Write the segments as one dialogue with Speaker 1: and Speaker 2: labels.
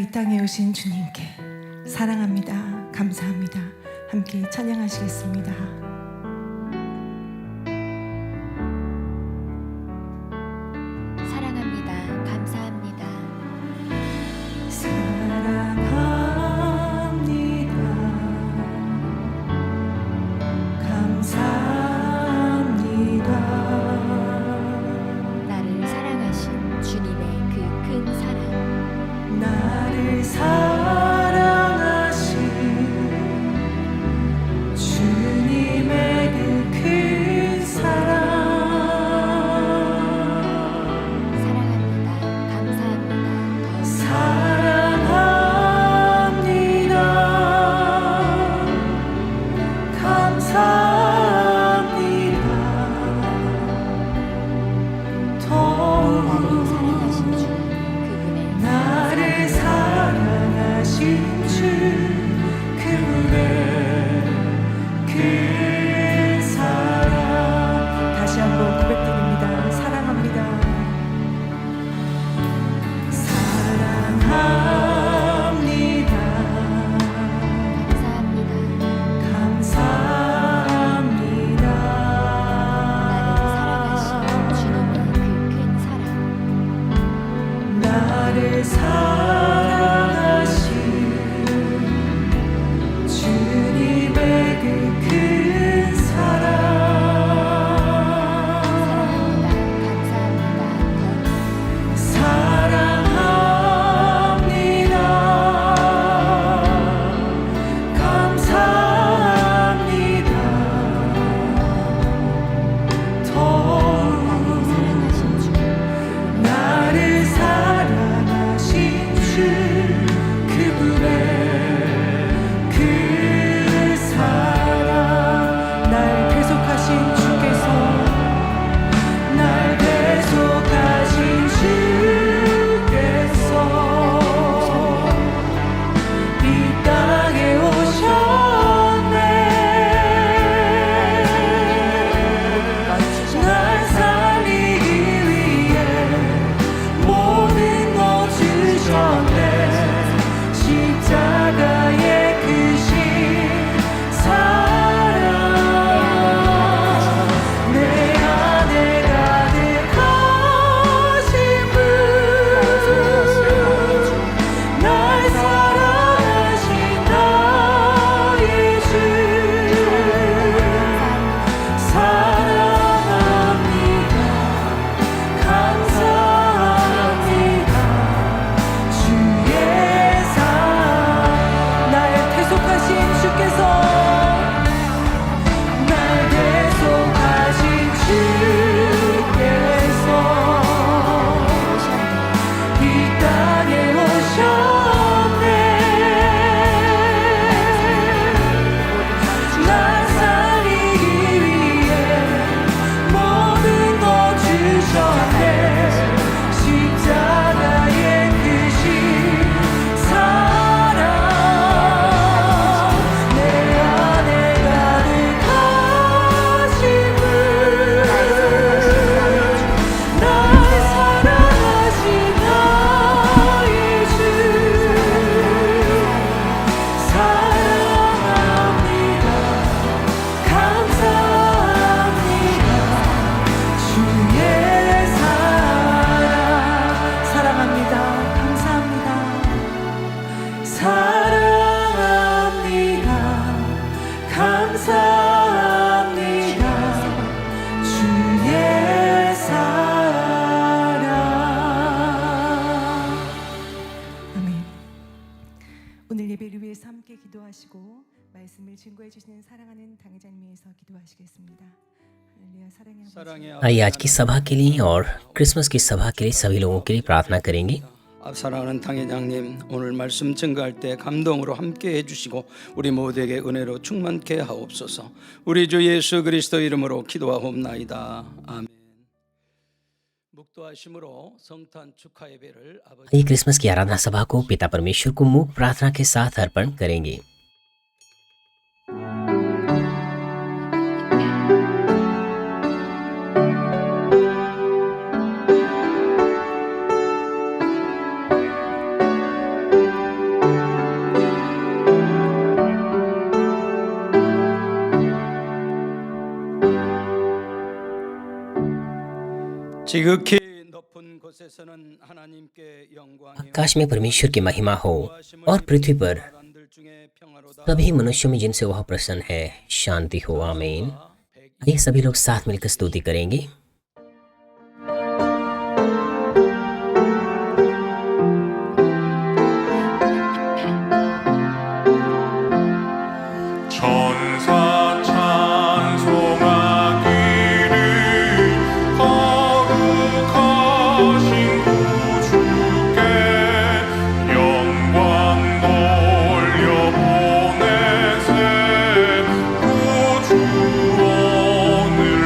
Speaker 1: 이 땅에 오신 주님께 사랑합니다, 감사합니다 함께 찬양하시겠습니다.
Speaker 2: 사랑합니다. 감사합니다.
Speaker 1: 사랑합니다. 감사합니다.
Speaker 2: 나를 사랑하신 주님의 그 큰 사랑.
Speaker 1: 나를 사랑하신 주님의 그 큰 사랑.
Speaker 2: 사랑합니다. 감사합니다. 더
Speaker 1: 사랑합니다. 감사합니다.
Speaker 2: 나를
Speaker 1: 더욱
Speaker 2: 사랑하신 주 그분의
Speaker 1: 나를 사랑하신 주 그분의 그 사랑. 다시 한번 고백드립니다. 사랑합니다. 사랑합니다.
Speaker 2: 감사합니다.
Speaker 1: 감사합니다.
Speaker 2: 나를 사랑하신 주님의 그 큰 사랑.
Speaker 1: 나를 사랑하신 주 그분의 그 사랑. 날 계속하신 주께서 날 계속하신 주께서 이 땅에 오셨네. 날 살리기 위해 모든 것 주셨네. 십자가의 크신 사랑. 내 안에 가득하신 분. 날 사랑하신 나의 주. 사랑합니다. 감사합니다. 주의 사랑. 날 계속하신 주께서 날 계속하신 주께서 이 땅에 오셨네. 날 살리기 위해 모든 것 주셨네. 십자가의 크신 사랑. 내 안에 가득하신 분. 날 사랑하신 나의 주. 사랑합니다. 감사합니다. 주의 사랑. 사랑합니다. 감사합니다. 사랑합니다. 감사합니다. 주의 사랑. 아멘. 오늘 예배를 위해서 함께 기도하시고 말씀을 증거해 주시는 사랑하는 당회장님 위해서 기도하시겠습니다. 할렐루야. 사랑의 아버지.
Speaker 3: आइए आज की सभा के लिए और क्रिसमस की सभा के लिए सभी लोगों के लिए प्रार्थना करेंगे।
Speaker 4: 사랑하는 당회장님, 오늘 말씀 증거할 때 감동으로 함께 해주시고 우리 모두에게 은혜로 충만케 하옵소서. 우리 주 예수 그리스도 이름으로 기도하옵나이다. 아멘. 묵도하심으로 성탄 축하 예배를 아버지
Speaker 3: आइए क्रिसमस की आराधना सभा को पिता परमेश्वर को मुख प्रार्थना के साथ अर्पण करेंगे।
Speaker 4: 지극히 높은 곳에서는 하나님께 영광이요
Speaker 3: आकाश में परमेश्वर की महिमा हो और पृथ्वी पर
Speaker 4: 사람들 중에 평화로다
Speaker 3: सभी मनुष्यों में जिनसे वह प्रसन्न है शांति हो। आमीन। आइए सभी लोग साथ मिलकर स्तुति करेंगे।
Speaker 5: 천사 찬송하기를 거룩하신 구주께 영광 돌려보내세 구주원을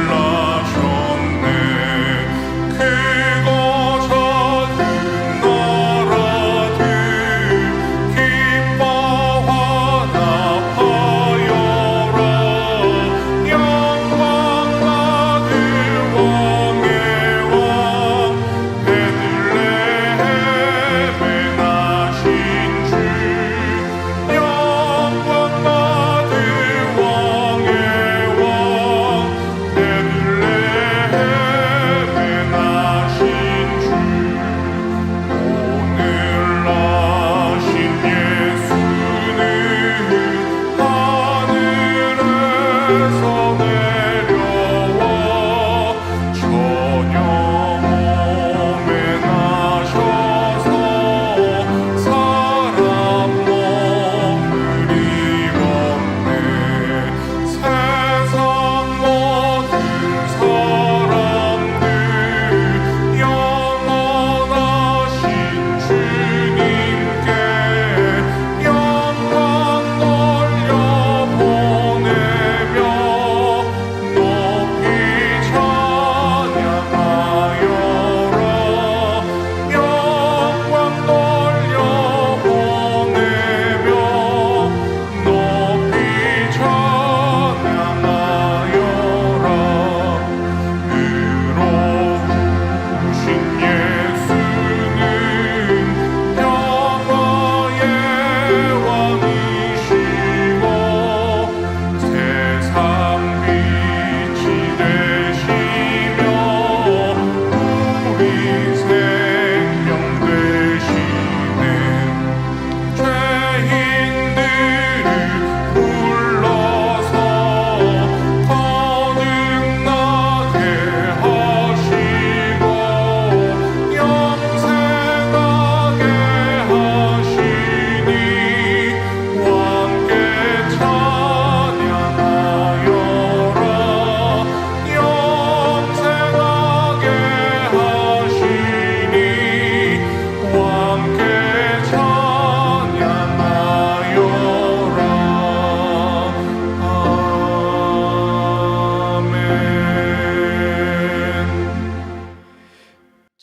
Speaker 5: 나셨네 크고 작은 나라들 기뻐하나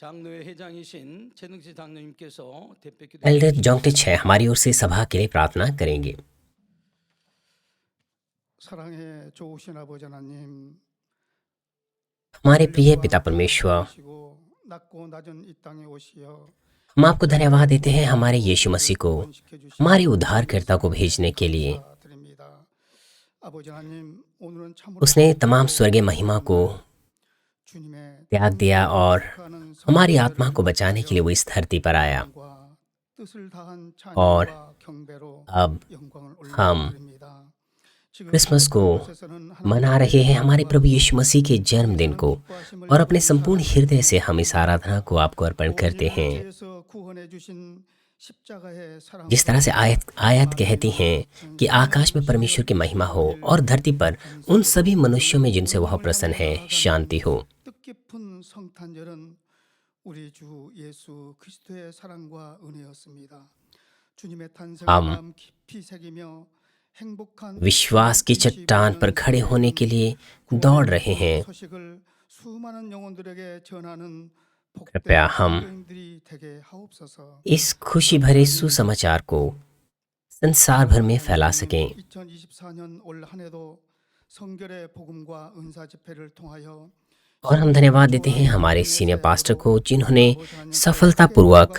Speaker 4: 장로회 회장이신 최능식 장로님께서 대표 기도
Speaker 3: एल्डर जोंगटे 6 हमारी ओर से सभा के लिए प्रार्थना करेंगे।
Speaker 6: 사랑의 좋으신 아버지 하나님,
Speaker 3: हमारे प्रिय पिता परमेश्वर,
Speaker 6: 오시고 낮고 낮은 이 땅에 오시어
Speaker 3: हम आपको धन्यवाद देते हैं हमारे यीशु मसीह को
Speaker 6: 시켜 주신
Speaker 3: हमारे उद्धारकर्ता को भेजने के लिए।
Speaker 6: 드립니다. 아버지 하나님, 오늘은 참으로
Speaker 3: उसने तमाम स्वर्गीय महिमा को
Speaker 6: 주님의
Speaker 3: त्याग दिया और
Speaker 6: 하는
Speaker 3: हमारी आत्मा को बचाने के लिए वो इस धरती पर आया।
Speaker 6: 성과 뜻을 다한
Speaker 3: और
Speaker 6: 찬양과 경배로
Speaker 3: अब
Speaker 6: 영광을
Speaker 3: हम
Speaker 6: 올려드립니다. 지금
Speaker 3: क्रिसमस को
Speaker 6: 곳에서는
Speaker 3: मना रहे हैं हमारे प्रभु यीशु मसीह के जन्मदिन को, और अपने संपूर्ण हृदय से हम इस आराधना को आपको अर्पण करते हैं। जिस तरह से आयत कहती हैं कि आकाश में परमेश्वर की महिमा हो और धरती पर उन सभी मनुष्यों में जिनसे वह प्रसन्न है शांति हो।
Speaker 6: 뜻깊은 성탄절은 우리 주 예수 그리스도의 사랑과 은혜였습니다. 주님의 탄생을 마음 깊이 새기며 행복한
Speaker 3: विश्वास की चट्टान पर खड़े होने के लिए दौड़ रहे हैं।
Speaker 6: 소식을 수많은 영혼들에게 전하는
Speaker 3: कृपया हम
Speaker 6: 복들이 되게 하옵소서.
Speaker 3: इस खुशी भरे सुसमाचार को संसार भर में फैला सकें।
Speaker 6: 2024년 올 한 해도 성결의 복음과 은사 집회를 통하여
Speaker 3: और हम धन्यवाद देते हैं हमारे सीनियर पास्टर को, जिन्होंने सफलतापूर्वक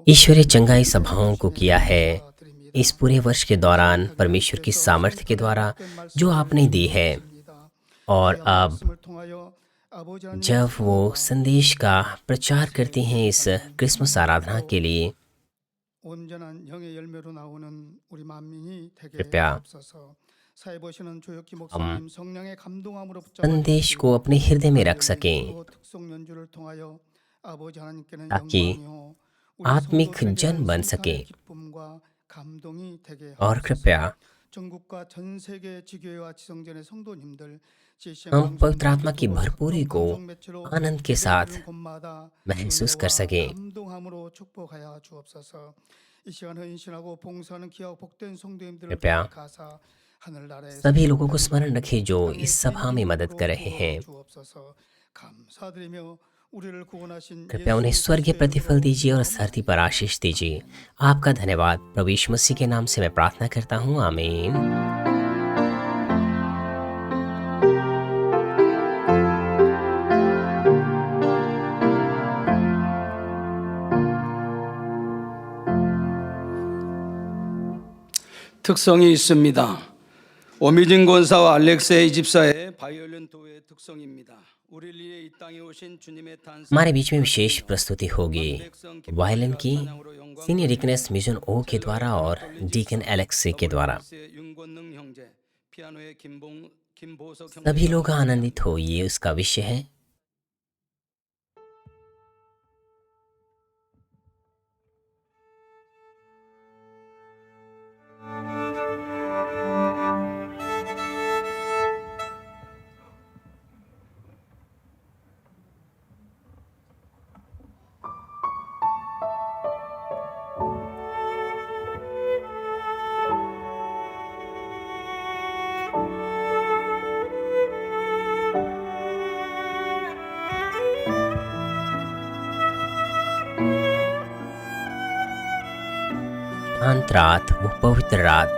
Speaker 3: ईश्वरीय चंगाई सभाओं को किया है। इस पूरे वर्ष के दौरान परमेश्वर की सामर्थ्य के द्वारा जो आपने दी है, और अब
Speaker 6: 아버지 하나님의
Speaker 3: जब वो
Speaker 6: 사랑과
Speaker 3: संदेश का प्रचार करती हैं इस क्रिसमस आराधना के लिए,
Speaker 6: 온전한 영의 열매로 나오는 우리 만민이 되게
Speaker 3: कृपया
Speaker 6: 하옵소서. 사회 보시는 조혁기 목사님 성령의 감동함으로
Speaker 3: संदेश को अपने हृदय में रख सकें,
Speaker 6: 특송 연주를 통하여 아버지 하나님께는
Speaker 3: ताकि
Speaker 6: 영광이요 우리
Speaker 3: आत्मिक
Speaker 6: 성도들에게는
Speaker 3: जन्म बन
Speaker 6: 성탄의
Speaker 3: सके।
Speaker 6: 기쁨과 감동이 되게
Speaker 3: और
Speaker 6: 하옵소서.
Speaker 3: कृपया
Speaker 6: 전국과 전 세계 지교회와 지성전의 성도님들
Speaker 3: हम पवित्र आत्मा की भरपूरी को आनंद के साथ महसूस कर सकें।
Speaker 6: 감동함으로 축복하여 주옵소서. 이 시간 헌신하고 봉사하는 귀하고 복된 성도님들을
Speaker 3: कृपया
Speaker 6: 위해 가사 하늘나라에
Speaker 3: सभी लोगों को स्मरण रखें जो इस सभा में मदद कर रहे हैं।
Speaker 6: 주옵소서. 감사드리며 우리를 구원하신
Speaker 3: कृपया उन्हें स्वर्गीय प्रतिफल दीजिए और इस धरती पर आशीष दीजिए। आपका धन्यवाद प्रभु यीशु मसीह के नाम से मैं प्रार्थना करता हूँ, आमीन।
Speaker 4: 특성이 있습니다. 오미진 권사와 알렉세이 집사의 바이올린 도의 특성입니다. 우리를 위해 이 땅에 오신 주님의 탄생,
Speaker 3: हमारे बीच में विशेष प्रस्तुति होगी वायलिन की सीनियर डिकनेस मिशन ओ के द्वारा और डीकन एलेक्सी के द्वारा।
Speaker 4: 윤권능 형제, 피아노의 김보석 형제,
Speaker 3: सभी लोग आनंदित हो, ये उसका विषय है। शांत रात, वो पवित्र रात,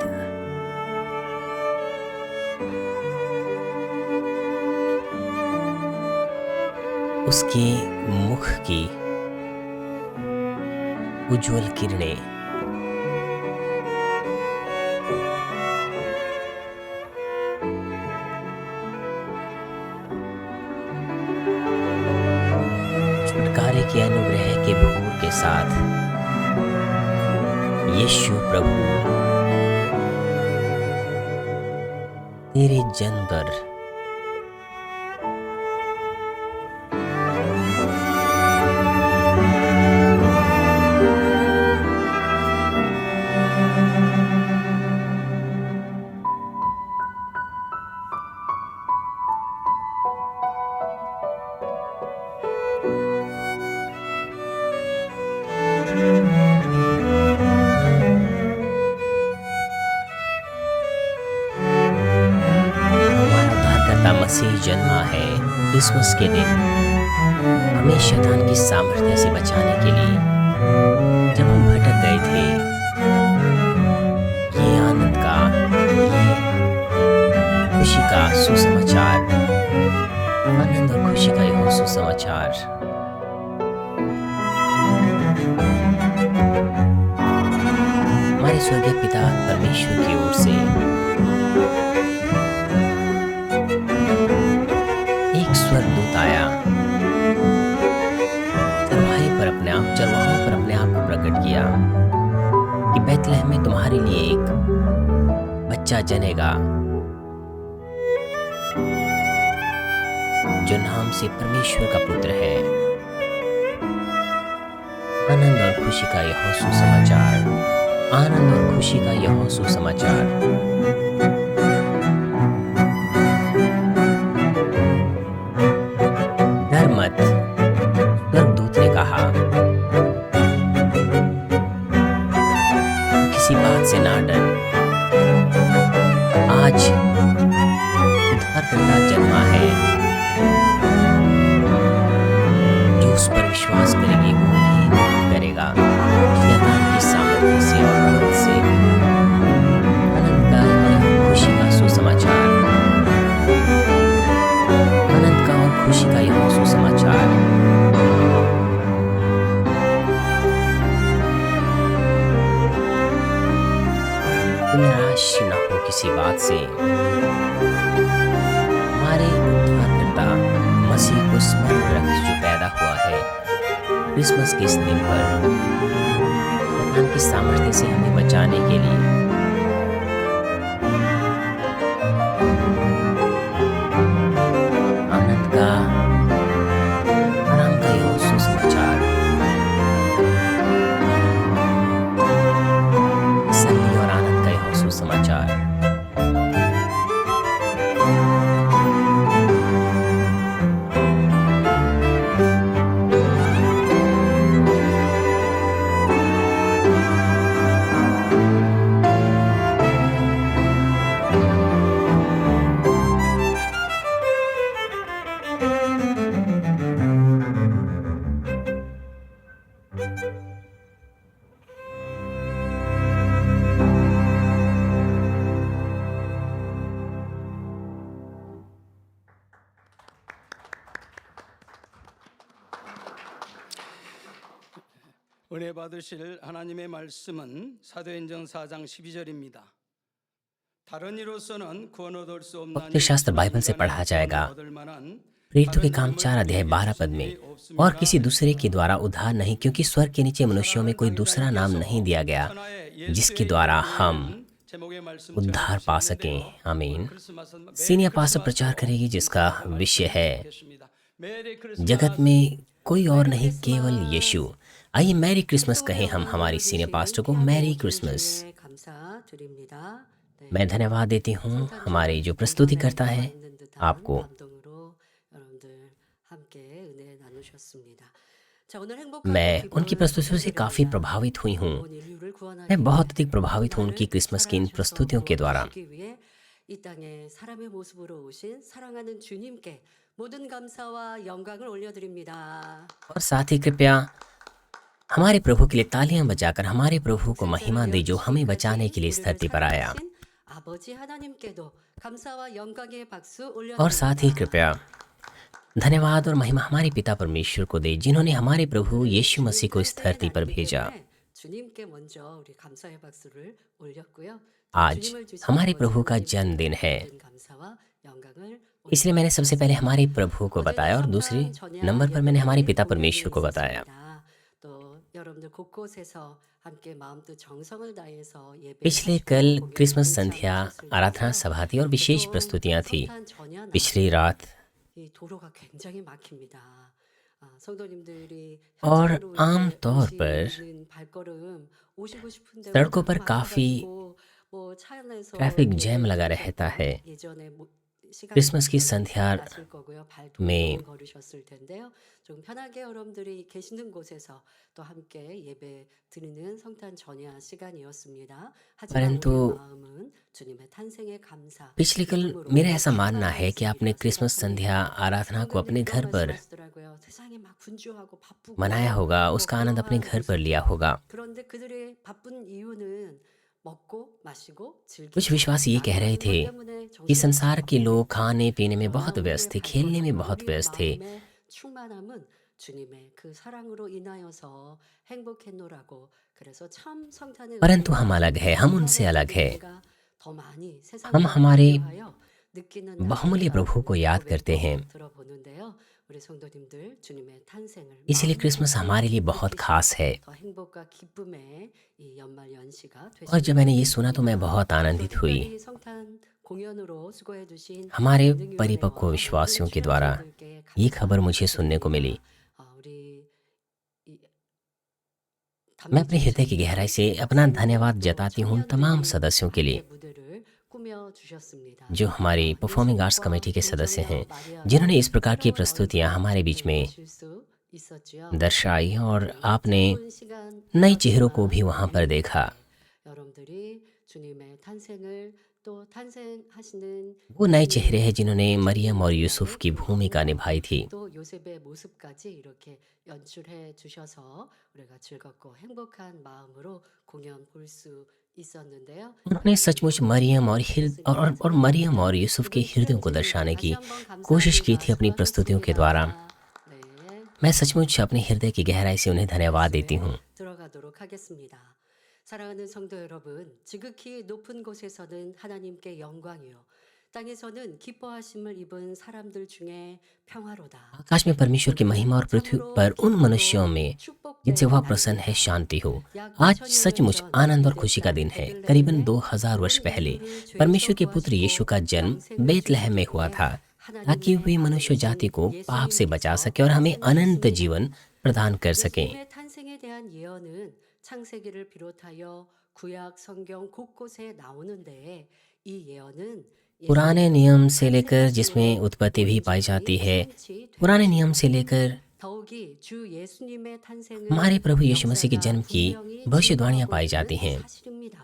Speaker 3: उसके मुख की उज्जवल किरणें छुटकारे के अनुग्रह के भूर के साथ यीशु प्रभु तेरे जन्म पर मसीह जन्मा है क्रिसमस के दिन हमें शैतान की सामर्थ्य से बचाने के लिए। जब हम भटक गए थे, ये आनंद का, ये खुशी का सुसमाचार, आनंद और खुशी का यह सुसमाचार हमारे स्वर्गीय पिता परमेश्वर की ओर से स्वर्गदूत आया, चरवाहों पर अपने आप को प्रकट किया कि बैतलहम में तुम्हारे लिए एक बच्चा जनेगा जो नाम से परमेश्वर का पुत्र है। आनंद और खुशी का यह सुसमाचार, आनंद और खुशी का यह सुसमाचार स्वर्गदूत ने कहा, किसी बात से ना डर, आज उद्धारकर्ता जन्मा है। जो उस पर विश्वास करेगी वो नहीं करेगा शैतान की सामर्थ्य से और मदद से। आनंद का और खुशी का सुसमाचार, आनंद का और खुशी का यह सुसमाचार निराश न हो किसी बात से। हमारे उद्धारकर्ता मसीह क्रिसमस के इस दिन पर शैतान की सामर्थ्य से हमें बचाने के लिए आनंद का, आराम का यह सुसमाचार, तसल्ली और आनंद का यह सुसमाचार
Speaker 4: 은혜 받으실 하나님의 말씀은 사도행전 4장 12절입니다. 다른 이로서는 구원 얻을 수 없나니
Speaker 3: पवित्र शास्त्र बाइबल से पढ़ा जाएगा। प्रेरितों के काम 4 अध्याय 12 पद में, और किसी दूसरे के द्वारा उद्धार नहीं, क्योंकि स्वर्ग के नीचे मनुष्यों में कोई दूसरा नाम नहीं दिया गया जिसके द्वारा हम उद्धार पा सकें। आमीन। सीनियर पास्टर प्रचार करेगी जिसका विषय है जगत में कोई और नहीं, केवल यीशु। आइए मैरी क्रिसमस कहें हम हमारी सीनियर पास्टर को। Merry Christmas. मैं धन्यवाद देती हूँ हमारे जो प्रस्तुति करता है आपको। मैं उनकी प्रस्तुतियों से काफ़ी प्रभावित हुई हूँ। मैं बहुत अधिक प्रभावित हूँ उनकी क्रिसमस की इन प्रस्तुतियों के द्वारा। और साथ ही कृपया हमारे प्रभु के लिए तालियां बजाकर हमारे प्रभु को महिमा दे जो हमें बचाने के लिए इस धरती पर आया। और साथ ही कृपया धन्यवाद और महिमा हमारे पिता परमेश्वर को दे जिन्होंने हमारे प्रभु यीशु मसीह को इस धरती पर भेजा। आज हमारे प्रभु का जन्मदिन है, इसलिए मैंने सबसे पहले हमारे प्रभु को बताया और दूसरे नंबर पर मैंने हमारे पिता परमेश्वर को बताया। पिछले कल क्रिसमस संध्या आराधना सभा थी और विशेष प्रस्तुतियां थी। पिछली रात और आम तौर पर सड़कों पर काफी ट्रैफिक जैम लगा रहता है। क्रिसमस की संध्या में परंतु पिछले कल मेरा ऐसा मानना है कि आपने क्रिसमस संध्या आराधना को अपने घर पर मनाया होगा, उसका आनंद अपने घर पर लिया होगा। कुछ विश्वास ये कह रहे थे कि संसार के लोग खाने पीने में बहुत व्यस्त थे, खेलने में बहुत व्यस्त थे, परंतु हम अलग है, हम उनसे अलग है। हम हमारे बहुमूल्य प्रभु को याद करते हैं, इसलिए क्रिसमस हमारे लिए बहुत खास है। और जब मैंने ये सुना तो मैं बहुत आनंदित हुई। हमारे परिपक्व विश्वासियों के द्वारा ये खबर मुझे सुनने को मिली। मैं अपने हृदय की गहराई से अपना धन्यवाद जताती हूँ तमाम सदस्यों के लिए जो हमारी परफॉर्मिंग आर्ट्स कमेटी के सदस्य हैं, जिन्होंने इस प्रकार की प्रस्तुतियां हमारे बीच में दर्शाई और आपने नए चेहरों को भी वहां पर देखा। वो नए चेहरे हैं जिन्होंने मरियम और यूसुफ की भूमिका निभाई थी। उन्होंने सचमुच मरियम और मरियम और यूसुफ के हृदयों को दर्शाने की कोशिश की थी अपनी प्रस्तुतियों के द्वारा। मैं सचमुच अपने हृदय की गहराई से उन्हें धन्यवाद देती हूँ।
Speaker 7: 사랑하는 성도 여러분, 지극히 높은 곳에서는 하나님께 영광이요 땅에서는 기뻐하심을 입은 사람들 중에 평화로다.
Speaker 3: आकाश में परमेश्वर की महिमा और पृथ्वी पर उन मनुष्यों में जिनसे वह प्रसन्न है शांति हो। आज सचमुच आनंद और खुशी का दिन है। करीबन 2000 वर्ष पहले परमेश्वर के पुत्र यीशु का जन्म बेतलहम में हुआ था ताकि वे मनुष्य जाति को पाप से बचा सके और हमें अनंत जीवन प्रदान कर सकें।
Speaker 7: 예수님의 탄생에 대한 예언은 창세기를 비롯하여 구약 성경 곳곳에 나오는데 이 예언은
Speaker 3: पुराने नियम से लेकर जिसमें उत्पत्ति भी पाई जाती है, पुराने नियम से लेकर
Speaker 7: 더욱이 주 예수님의 탄생은
Speaker 3: हमारे प्रभु यीशु मसीह के जन्म की भविष्यवाणियां पाई जाती हैं।
Speaker 7: 사실입니다.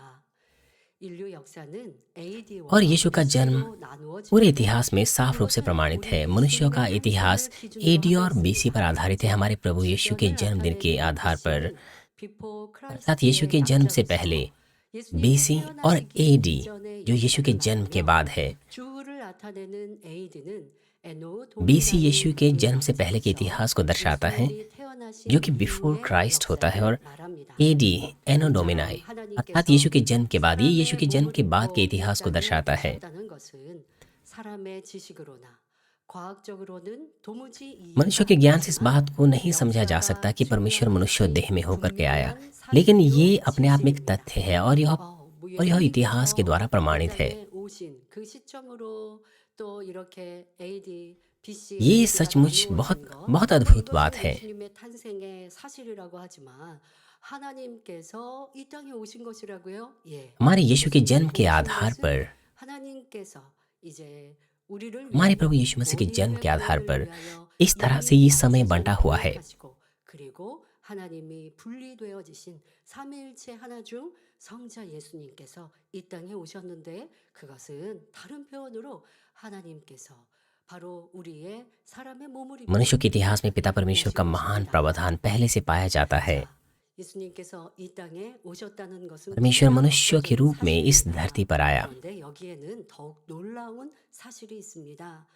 Speaker 7: 인류 역사는 AD와
Speaker 3: और यीशु का जन्म पूरे इतिहास में साफ रूप से प्रमाणित है। मनुष्यों का इतिहास एडी और बीसी पर आधारित है। हमारे प्रभु यीशु के जन्मदिन के आधार पर अर्थात यीशु के जन्म से पहले बीसी और एडी जो यीशु के जन्म के बाद है।
Speaker 7: 주를 나타내는 AD는
Speaker 3: बीसी यीशु के जन्म से पहले के इतिहास को दर्शाता है जो कि बिफोर क्राइस्ट होता है, और एडी एनो डोमिनाई अर्थात यीशु के जन्म के बाद, ये यीशु के जन्म के बाद के इतिहास को दर्शाता है। मनुष्य के ज्ञान से इस बात को नहीं समझा जा सकता कि परमेश्वर मनुष्य देह में होकर के आया, लेकिन ये अपने आप में एक तथ्य है और यह इतिहास के द्वारा प्रमाणित है। ये सचमुच बहुत अद्भुत बात है। हमारे यीशु के जन्म के आधार पर, हमारे प्रभु यीशु मसीह के जन्म के आधार पर इस तरह से ये समय बंटा हुआ है।
Speaker 7: 하나님이 분리되어지신 삼위일체 하나 중 성자 예수님께서 이 땅에 오셨는데 그것은 다른 표현으로 하나님께서 바로 우리의 사람의 몸을 입고
Speaker 3: मनुष्य के इतिहास में पिता परमेश्वर का महान प्रावधान पहले से पाया जाता है।
Speaker 7: 예수님께서 이 땅에 오셨다는 것은
Speaker 3: परमेश्वर मनुष्य के रूप में इस धरती पर आया।
Speaker 7: 그런데 여기에는 더욱 놀라운 사실이 있습니다.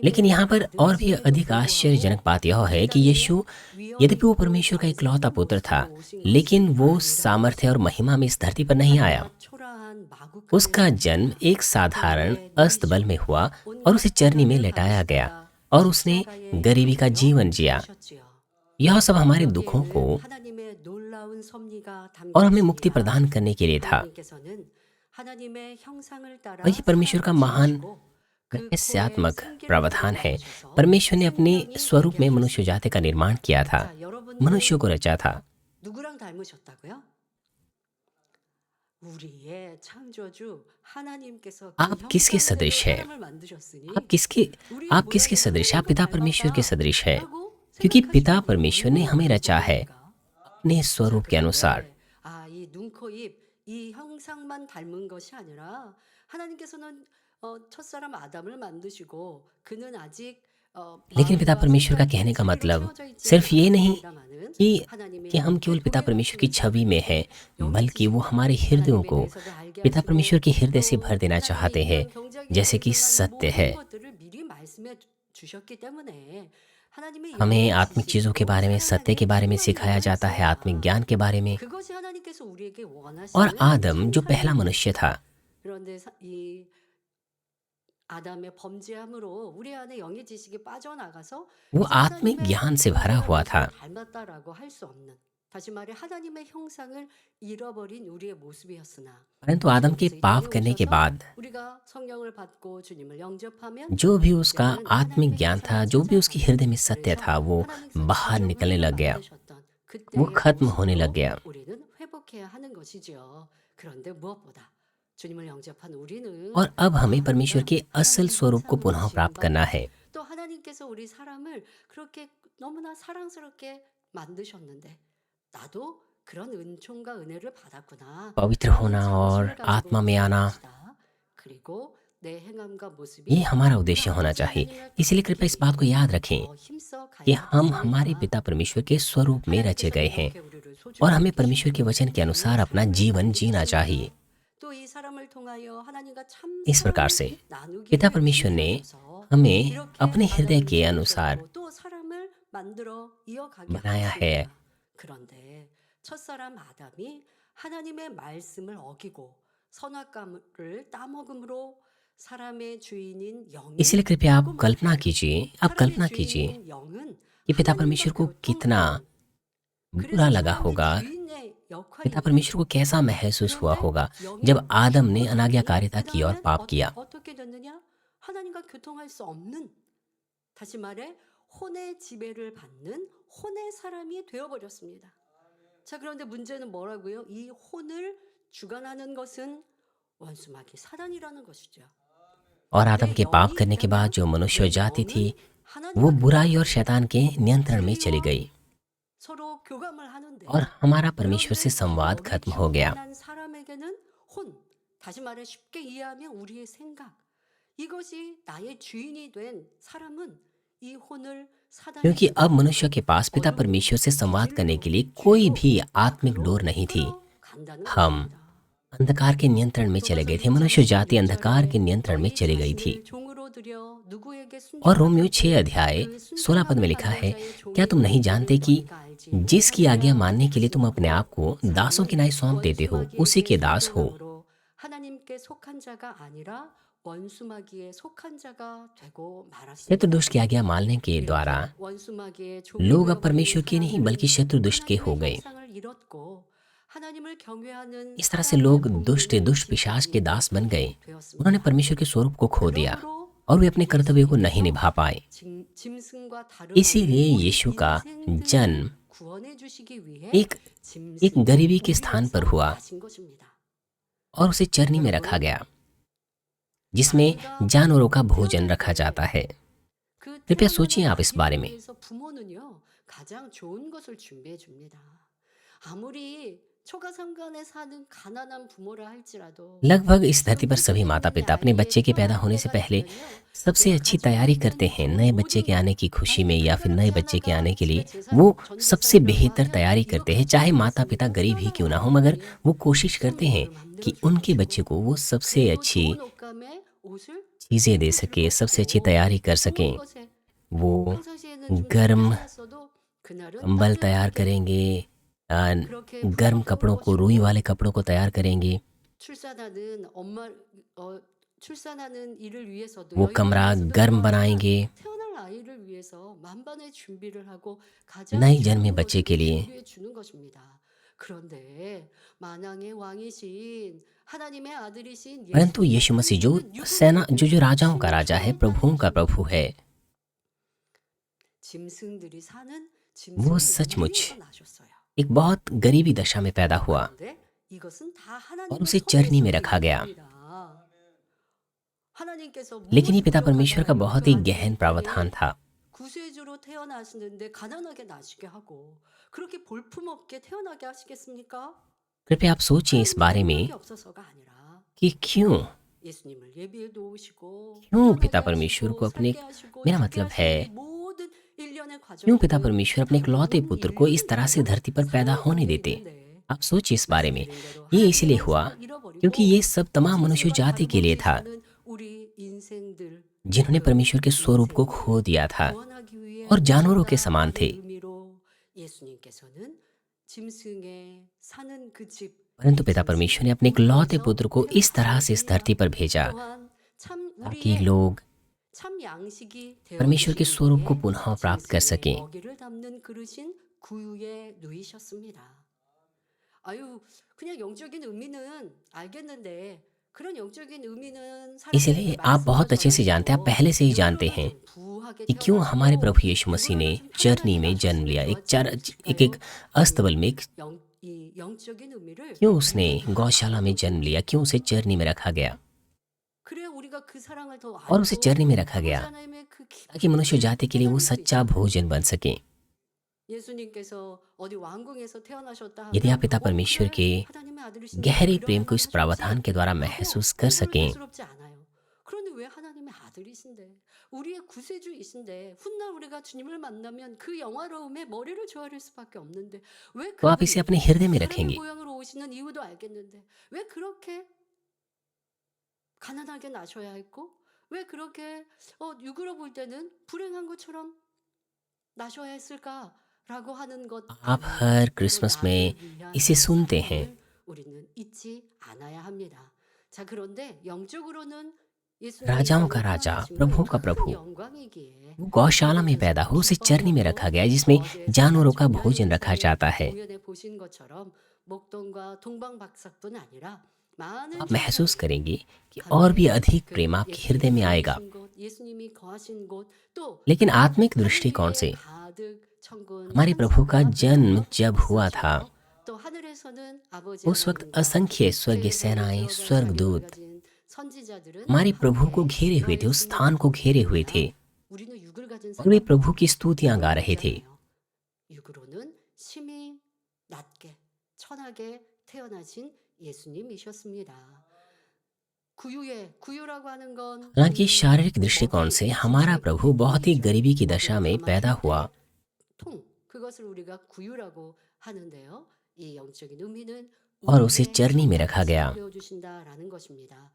Speaker 3: लेकिन यहाँ पर और भी अधिक आश्चर्यजनक बात यह है कि यीशु यद्यपि वो परमेश्वर का इकलौता पुत्र था, लेकिन वो सामर्थ्य और महिमा में इस धरती पर नहीं आया। उसका जन्म एक साधारण अस्तबल में हुआ और उसे चरनी में लेटाया गया और उसने गरीबी का जीवन जिया। यह सब हमारे दुखों को और हमें मुक्ति प्रदान करने के लिए था। वही परमेश्वर का महान रहस्यात्मक प्रावधान है। परमेश्वर ने अपने स्वरूप में मनुष्य जाति का निर्माण किया था, मनुष्य को रचा था।
Speaker 7: 누구랑 닮으셨다고요? 우리의 창조주 하나님께서
Speaker 3: आप किसके सदृश है? आप किसके सदृश है? आप पिता परमेश्वर के सदृश है, क्योंकि पिता परमेश्वर ने हमें रचा है अपने स्वरूप के अनुसार।
Speaker 7: 이 눈코입 이 형상만 닮은 것이 아니라 하나님께서는 첫사람 아담을 만드시고 그는 아직
Speaker 3: लेकिन पिता परमेश्वर का कहने का मतलब सिर्फ ये नहीं कि हम केवल पिता परमेश्वर की छवि में हैं, बल्कि वो हमारे हृदयों को पिता परमेश्वर के हृदय से भर देना चाहते हैं, जैसे कि सत्य है। हमें आत्मिक चीजों के बारे में, सत्य के बारे में सिखाया जाता है, आत्मिक ज्ञान के बारे में। और आदम जो पहला मनुष्य था,
Speaker 7: 아담의 범죄함으로 우리 안에 영의 지식이 빠져나가서
Speaker 3: वो आत्मिक ज्ञान से भरा हुआ था।
Speaker 7: 닮았다라고 할 수 없는, 다시 말해 하나님의 형상을 잃어버린 우리의 모습이었으나
Speaker 3: परंतु आदम के पाप करने के बाद
Speaker 7: 우리가 성령을 받고 주님을 영접하면
Speaker 3: जो भी उसका आत्मिक ज्ञान था, जो भी उसके हृदय में सत्य था, वो बाहर निकलने लग गया, वो खत्म होने लग गया।
Speaker 7: 우리는 회복해야 하는 것이지요. 그런데 무엇보다 주님을 영접한 우리는
Speaker 3: और अब हमें परमेश्वर के असल स्वरूप को पुनः प्राप्त करना है।
Speaker 7: 또 하나님께서 우리 사람을 그렇게 너무나 사랑스럽게 만드셨는데 나도 그런 은총과 은혜를 받았구나.
Speaker 3: पवित्र होना और आत्मा में आना,
Speaker 7: 그리고 내 행함과 모습이
Speaker 3: ये हमारा उद्देश्य होना चाहिए। इसलिए कृपया इस बात को याद रखें कि हम हमारे पिता परमेश्वर के स्वरूप में रचे गए हैं और हमें परमेश्वर के वचन के अनुसार अपना जीवन जीना चाहिए। इस प्रकार से पिता परमेश्वर ने हमें अपने हृदय के अनुसार बनाया है।
Speaker 7: 그런데 첫사람 아담이 하나님의 말씀을 어기고 선악과를 따먹음으로 사람의 주인인 영이
Speaker 3: इसलिए कृपया आप
Speaker 7: 죽음을
Speaker 3: कल्पना
Speaker 7: 얻게
Speaker 3: कीजिए,
Speaker 7: 되고
Speaker 3: आप
Speaker 7: 사람의
Speaker 3: कल्पना कीजिए
Speaker 7: 주인인 영은
Speaker 3: कि पिता
Speaker 7: 하나님과
Speaker 3: परमेश्वर को कितना
Speaker 7: 교통하는
Speaker 3: बुरा
Speaker 7: 그래서
Speaker 3: लगा
Speaker 7: 사람의
Speaker 3: होगा,
Speaker 7: 주인의 역할이
Speaker 3: पिता
Speaker 7: 있는
Speaker 3: परमेश्वर को
Speaker 7: 거죠.
Speaker 3: कैसा महसूस हुआ
Speaker 7: 그런데
Speaker 3: होगा
Speaker 7: 영이
Speaker 3: जब आदम ने
Speaker 7: 죽고 나니
Speaker 3: अनाज्ञाकारिता की और
Speaker 7: 그다음엔
Speaker 3: पाप किया।
Speaker 7: 어떻게 됐느냐? 하나님과 교통할 수 없는, 다시 말해 혼의 지배를 받는 혼의 사람이 되어버렸습니다. 자, 그런데 문제는 뭐라고요? 이 혼을 주관하는 것은 원수마귀 사단이라는 것이죠.
Speaker 3: और आदम के पाप करने के बाद जो मनुष्य जाति थी वो बुराई और शैतान के नियंत्रण में चली गई
Speaker 7: 서로 교감을 하는데
Speaker 3: और हमारा परमेश्वर से संवाद खत्म हो गया।
Speaker 7: 교만한 사람에게는 혼, 다시 말해 쉽게 이해하면 우리의 생각, 이것이 나의 주인이 된 사람은 이 혼을 사단이
Speaker 3: क्योंकि अब मनुष्य के पास पिता परमेश्वर से संवाद करने के लिए कोई भी आत्मिक डोर नहीं थी।
Speaker 7: 간다는
Speaker 3: हम
Speaker 7: 것입니다.
Speaker 3: अंधकार के नियंत्रण में चले गए थे, मनुष्य जाति अंधकार के नियंत्रण में चली गई थी। और रोमियो 6 अध्याय 16 पद में लिखा है, क्या तुम नहीं जानते कि जिसकी आज्ञा मानने के लिए तुम अपने आप को दासों की नाई सौंप देते हो उसी के दास हो।
Speaker 7: 하나님께 속한 자가 아니라 원수마귀에 속한 자가 되고 말았습니다.
Speaker 3: शत्रु दुष्ट की आज्ञा मानने के द्वारा
Speaker 7: 원수마귀의
Speaker 3: लोग अब परमेश्वर के नहीं बल्कि शत्रु दुष्ट के हो गए।
Speaker 7: 하나님을 경외하는
Speaker 3: इस तरह से लोग दुष्ट पिशाच के दास बन गए। उन्होंने परमेश्वर के स्वरूप को खो दिया और वे अपने कर्तव्य को नहीं निभा पाए।
Speaker 7: 짐승과 다른
Speaker 3: इसीलिए यीशु का जन्म
Speaker 7: 구원해 주시기 위해
Speaker 3: एक गरीबी के स्थान पर हुआ
Speaker 7: 하신 것입니다.
Speaker 3: और उसे चरनी में रखा गया जिसमें जानवरों का भोजन रखा जाता है। कृपया सोचिए आप इस बारे में।
Speaker 7: 부모는요 가장 좋은 것을 준비해 줍니다. 아무리 초가삼간에 사는 가난한 부모라 할지라도
Speaker 3: लगभग इस धरती पर सभी माता पिता अपने बच्चे के पैदा होने से पहले सबसे अच्छी तैयारी करते हैं। नए बच्चे के आने की खुशी में या फिर नए बच्चे के आने के लिए वो सबसे बेहतर तैयारी करते हैं। चाहे माता पिता गरीब ही क्यों ना हो, मगर वो कोशिश करते हैं कि उनके बच्चे को वो सबसे अच्छी चीज़ें दे सके, सबसे अच्छी तैयारी कर सकें। वो गर्म कंबल तैयार करेंगे, गर्म कपड़ों को, रुई वाले कपड़ों को तैयार करेंगे। वो कमरा गर्म बनाएंगे नई जन्मे बच्चे के लिए। परंतु यीशु मसीह जो राजाओं का राजा है, प्रभुओं का प्रभु है, वो सचमुच एक बहुत गरीबी दशा में पैदा हुआ और उसे चरनी में रखा गया। लेकिन ये पिता परमेश्वर का बहुत ही गहन प्रावधान था।
Speaker 7: 구세주로 태어나시는데 가난하게 나시게 하고 그렇게 볼품없게 태어나게 하시겠습니까?
Speaker 3: कृपया आप सोचिए इस बारे में
Speaker 7: 없어서가 아니라
Speaker 3: कि क्यों
Speaker 7: 예수님을 예비해 놓으시고
Speaker 3: क्यों पिता परमेश्वर को अपने, मेरा मतलब है क्यों पिता परमेश्वर अपने इकलौते पुत्र को इस तरह से धरती पर पैदा होने देते। आप सोचिए इस बारे में। ये इसलिए हुआ क्योंकि ये सब तमाम मनुष्य जाति के लिए था जिन्होंने परमेश्वर के स्वरूप को खो दिया था और जानवरों के समान थे। परंतु पिता परमेश्वर ने अपने इकलौते पुत्र को इस तरह से इस धरती पर भेजा ताकि लोग परमेश्वर के स्वरूप को पुनः प्राप्त कर सकें। इसलिए आप बहुत अच्छे से जानते हैं, आप पहले से ही जानते हैं कि क्यों हमारे प्रभु यीशु मसीह ने चरनी में जन्म लिया, एक अस्तबल में। क्यों उसने गौशाला में जन्म लिया, क्यों उसे चरनी में रखा गया? और उसे चरनी में रखा गया ताकि मनुष्य जाति के लिए वो सच्चा भोजन बन सके। यदि आप पिता परमेश्वर के गहरे प्रेम को इस प्रावधान के द्वारा महसूस कर सकें,
Speaker 7: 우리의 구세주이신데 훗날 우리가 주님을 만나면 그 영화로움에 머리를 조아릴 수밖에 없는데 왜
Speaker 3: तो आप इसे अपने हृदय में रखेंगे।
Speaker 7: 모양으로 오시는 이유도 알겠는데 왜 그렇게 가난하게 나셔야 했고 왜 그렇게 육으로 볼 때는 불행한 것처럼 나셔야 했을까라고 하는 것
Speaker 3: आप हर क्रिसमस में इसे सुनते हैं।
Speaker 7: 우리는 잊지 않아야 합니다. 자, 그런데 영적으로는
Speaker 3: राजाओं का राजा, प्रभुओं का प्रभु, वो गौशाला में पैदा हो, उसे चरनी में रखा गया जिसमें जानवरों का भोजन रखा जाता है। आप महसूस करेंगे कि और भी अधिक प्रेम आपके हृदय में आएगा। लेकिन आत्मिक दृष्टिकोण से हमारे प्रभु का जन्म जब हुआ था, उस वक्त असंख्य स्वर्गीय सेनाएं, स्वर्गदूत हमारे प्रभु को घेरे हुए थे, उस स्थान को घेरे हुए थे और वे प्रभु की स्तुतियां गा रहे थे।
Speaker 7: 육으로는 심히 낮게 천하게 태어나신 예수님이셨습니다. 구유라고 하는 건
Speaker 3: हालांकि शारीरिक दृष्टिकोण से हमारा प्रभु बहुत ही गरीबी की दशा में पैदा हुआ,
Speaker 7: 통 그것을 우리가 구유라고 하는데요. 이 영적인 의미는
Speaker 3: और उसे चरनी में रखा गया।
Speaker 7: 주신다라는 것입니다.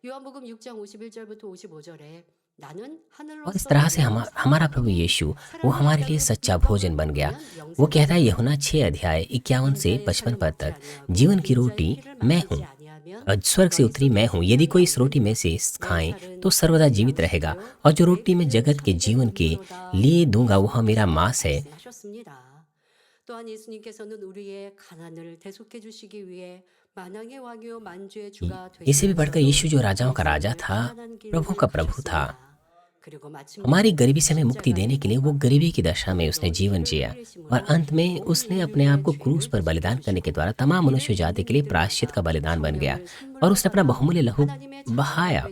Speaker 7: 요한복음 6장 51절부터 55절에 나는
Speaker 3: और इस तरह से हमारा प्रभु यीशु वो हमारे लिए सच्चा भोजन बन गया। वो कहता है यूहन्ना 6 अध्याय 51 से 55 पद तक, जीवन की रोटी मैं हूँ, स्वर्ग से उतरी मैं हूँ। यदि कोई इस रोटी में से खाए तो सर्वदा जीवित रहेगा, और जो रोटी मैं जगत के जीवन के लिए दूंगा वह मेरा मांस है।
Speaker 7: 또한 예수님께서는 우리의 가난을 대속해 주시기 위해 만왕의 왕이요 만주의 주가
Speaker 3: इससे भी बढ़कर यीशु जो राजाओं का राजा था, प्रभु का प्रभु था, हमारी गरीबी से हमें मुक्ति देने के लिए वो गरीबी की दशा में उसने जीवन जिया और अंत में उसने अपने आप को क्रूस पर बलिदान करने के द्वारा तमाम मनुष्य जाति के लिए प्रायश्चित का बलिदान बन गया और उसने अपना बहुमूल्य लहू बहाया।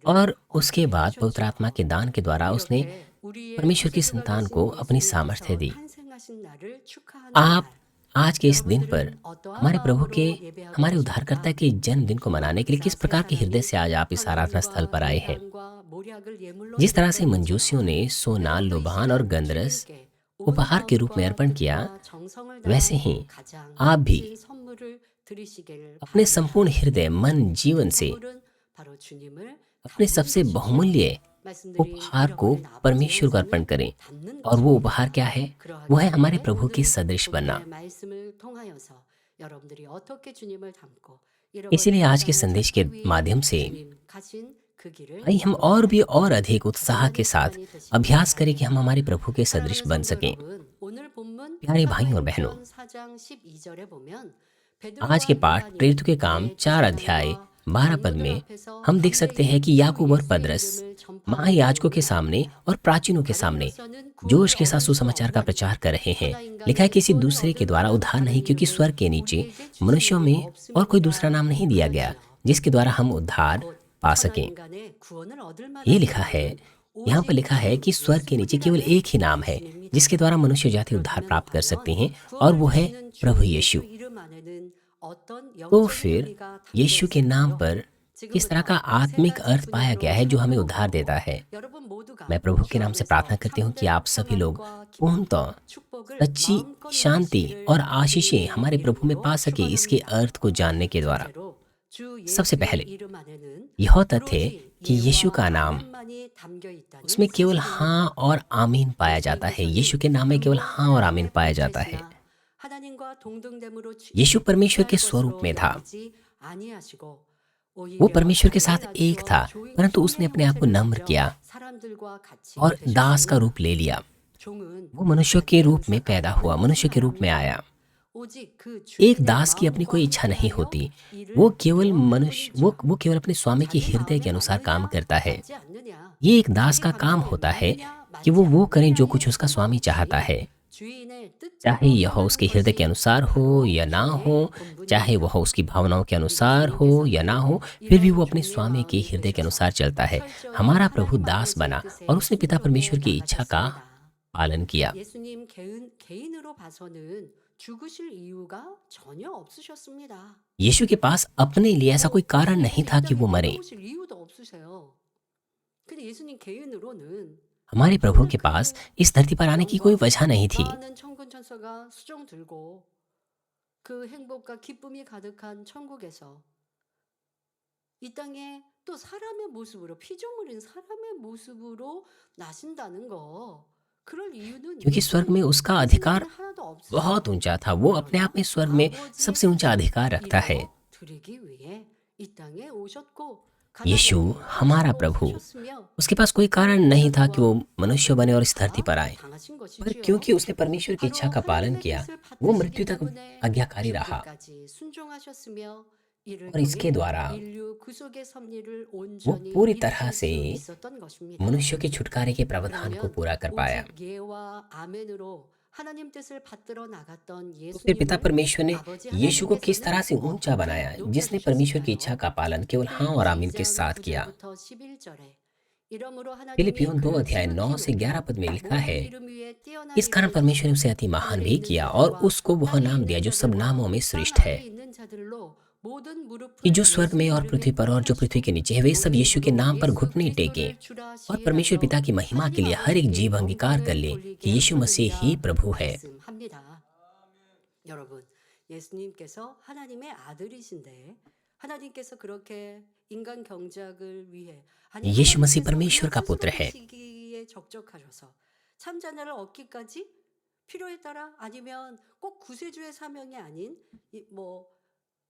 Speaker 3: और उसके बाद पवित्र आत्मा के दान के द्वारा उसने परमेश्वर की संतान को अपनी सामर्थ्य दी। आप आज के इस दिन पर हमारे प्रभु के, हमारे उद्धारकर्ता के जन्मदिन को मनाने के लिए किस प्रकार के हृदय से आज आप इस आराधना स्थल पर आए हैं। जिस तरह से मंजूसियों ने सोना, लोबान और गंधरस उपहार के रूप में अर्पण किया, वैसे ही आप भी अपने संपूर्ण हृदय, मन, जीवन से अपने सबसे बहुमूल्य उपहार को परमेश्वर को अर्पण करें। और वो उपहार क्या है? वो है हमारे प्रभु के सदृश बनना। इसीलिए आज के संदेश के माध्यम से आइए हम और भी और अधिक उत्साह के साथ अभ्यास करें कि हम हमारे प्रभु के सदृश बन सकें। प्यारे भाइयों और बहनों, आज के पाठ प्रेरितों के काम 4 अध्याय 12 पद में हम देख सकते हैं कि याकूब और पतरस महायाजकों के सामने और प्राचीनों के सामने जोश के साथ सुसमाचार का प्रचार कर रहे हैं। लिखा है किसी दूसरे के द्वारा उद्धार नहीं, क्योंकि स्वर्ग के नीचे मनुष्यों में और कोई दूसरा नाम नहीं दिया गया जिसके द्वारा हम उद्धार पा सकें। ये लिखा है, यहाँ पर लिखा है कि स्वर्ग के नीचे केवल एक ही नाम है जिसके द्वारा मनुष्य जाति उद्धार प्राप्त कर सकते हैं, और वो है प्रभु यीशु। तो फिर यीशु के नाम पर किस तरह का आत्मिक अर्थ पाया गया है जो हमें उद्धार देता है। मैं प्रभु के नाम से प्रार्थना करती हूँ कि आप सभी लोग पूर्णतः सच्ची शांति और आशीषें हमारे प्रभु में पा सके इसके अर्थ को जानने के द्वारा। सबसे पहले यह तथ्य कि यीशु का नाम, उसमें केवल हाँ और आमीन पाया जाता है। यीशु के नाम में केवल हाँ और आमीन पाया जाता है। यीशु परमेश्वर के स्वरूप में था, वो परमेश्वर के साथ एक था, परंतु उसने अपने आप को नम्र किया और दास का रूप ले लिया। वो मनुष्य के रूप में पैदा हुआ, मनुष्य के रूप में आया। एक दास की अपनी कोई इच्छा नहीं होती, वो केवल अपने स्वामी के हृदय के अनुसार काम करता है। ये एक दास का काम होता है कि वो करें जो कुछ उसका स्वामी चाहता है, चाहे यह उसके हृदय के अनुसार हो या ना हो, चाहे वह उसकी भावनाओं के अनुसार हो या ना हो, फिर भी वो अपने स्वामी के हृदय के अनुसार चलता है। हमारा प्रभु दास बना और उसने पिता परमेश्वर की इच्छा का पालन किया। यीशु के पास अपने लिए ऐसा कोई कारण नहीं था कि वो मरे। हमारे प्रभु के पास इस धरती पर आने की कोई वजह नहीं थी। क्योंकि स्वर्ग में उसका अधिकार बहुत ऊंचा था, वो अपने आप में स्वर्ग में सबसे ऊंचा अधिकार रखता है।
Speaker 7: 이 땅에 오셨고
Speaker 3: यीशु हमारा प्रभु, उसके पास कोई कारण नहीं था कि वो मनुष्य बने और इस धरती पर आए, पर क्योंकि उसने परमेश्वर की इच्छा का पालन किया, वो मृत्यु तक आज्ञाकारी रहा और इसके द्वारा वो पूरी तरह से मनुष्यों के छुटकारे के प्रावधान को पूरा कर पाया। तो फिर पिता परमेश्वर ने यीशु को किस तरह से ऊंचा बनाया, जिसने परमेश्वर की इच्छा का पालन केवल हाँ और आमीन के साथ किया। फिलिपियों 2 अध्याय 9 से 11 पद में लिखा है, इस कारण परमेश्वर ने उसे अति महान भी किया और उसको वह नाम दिया जो सब नामों में श्रेष्ठ है, कि जो स्वर्ग में और पृथ्वी पर और जो पृथ्वी के नीचे है वे सब यीशु के नाम पर घुटने टेके और परमेश्वर पिता की महिमा के लिए हर एक जीव अंगीकार कर ले कि यीशु मसीह ही प्रभु है।
Speaker 7: 여러분, 예수님께서 하나님의 아들이신데 하나님께서 그렇게 인간 경작을 위해
Speaker 3: यीशु मसीह परमेश्वर का पुत्र है।
Speaker 7: 시기에 적적하셔서 참자녀를 얻기까지 필요에 따라 아니면 꼭 구세주의 사명이 아닌 뭐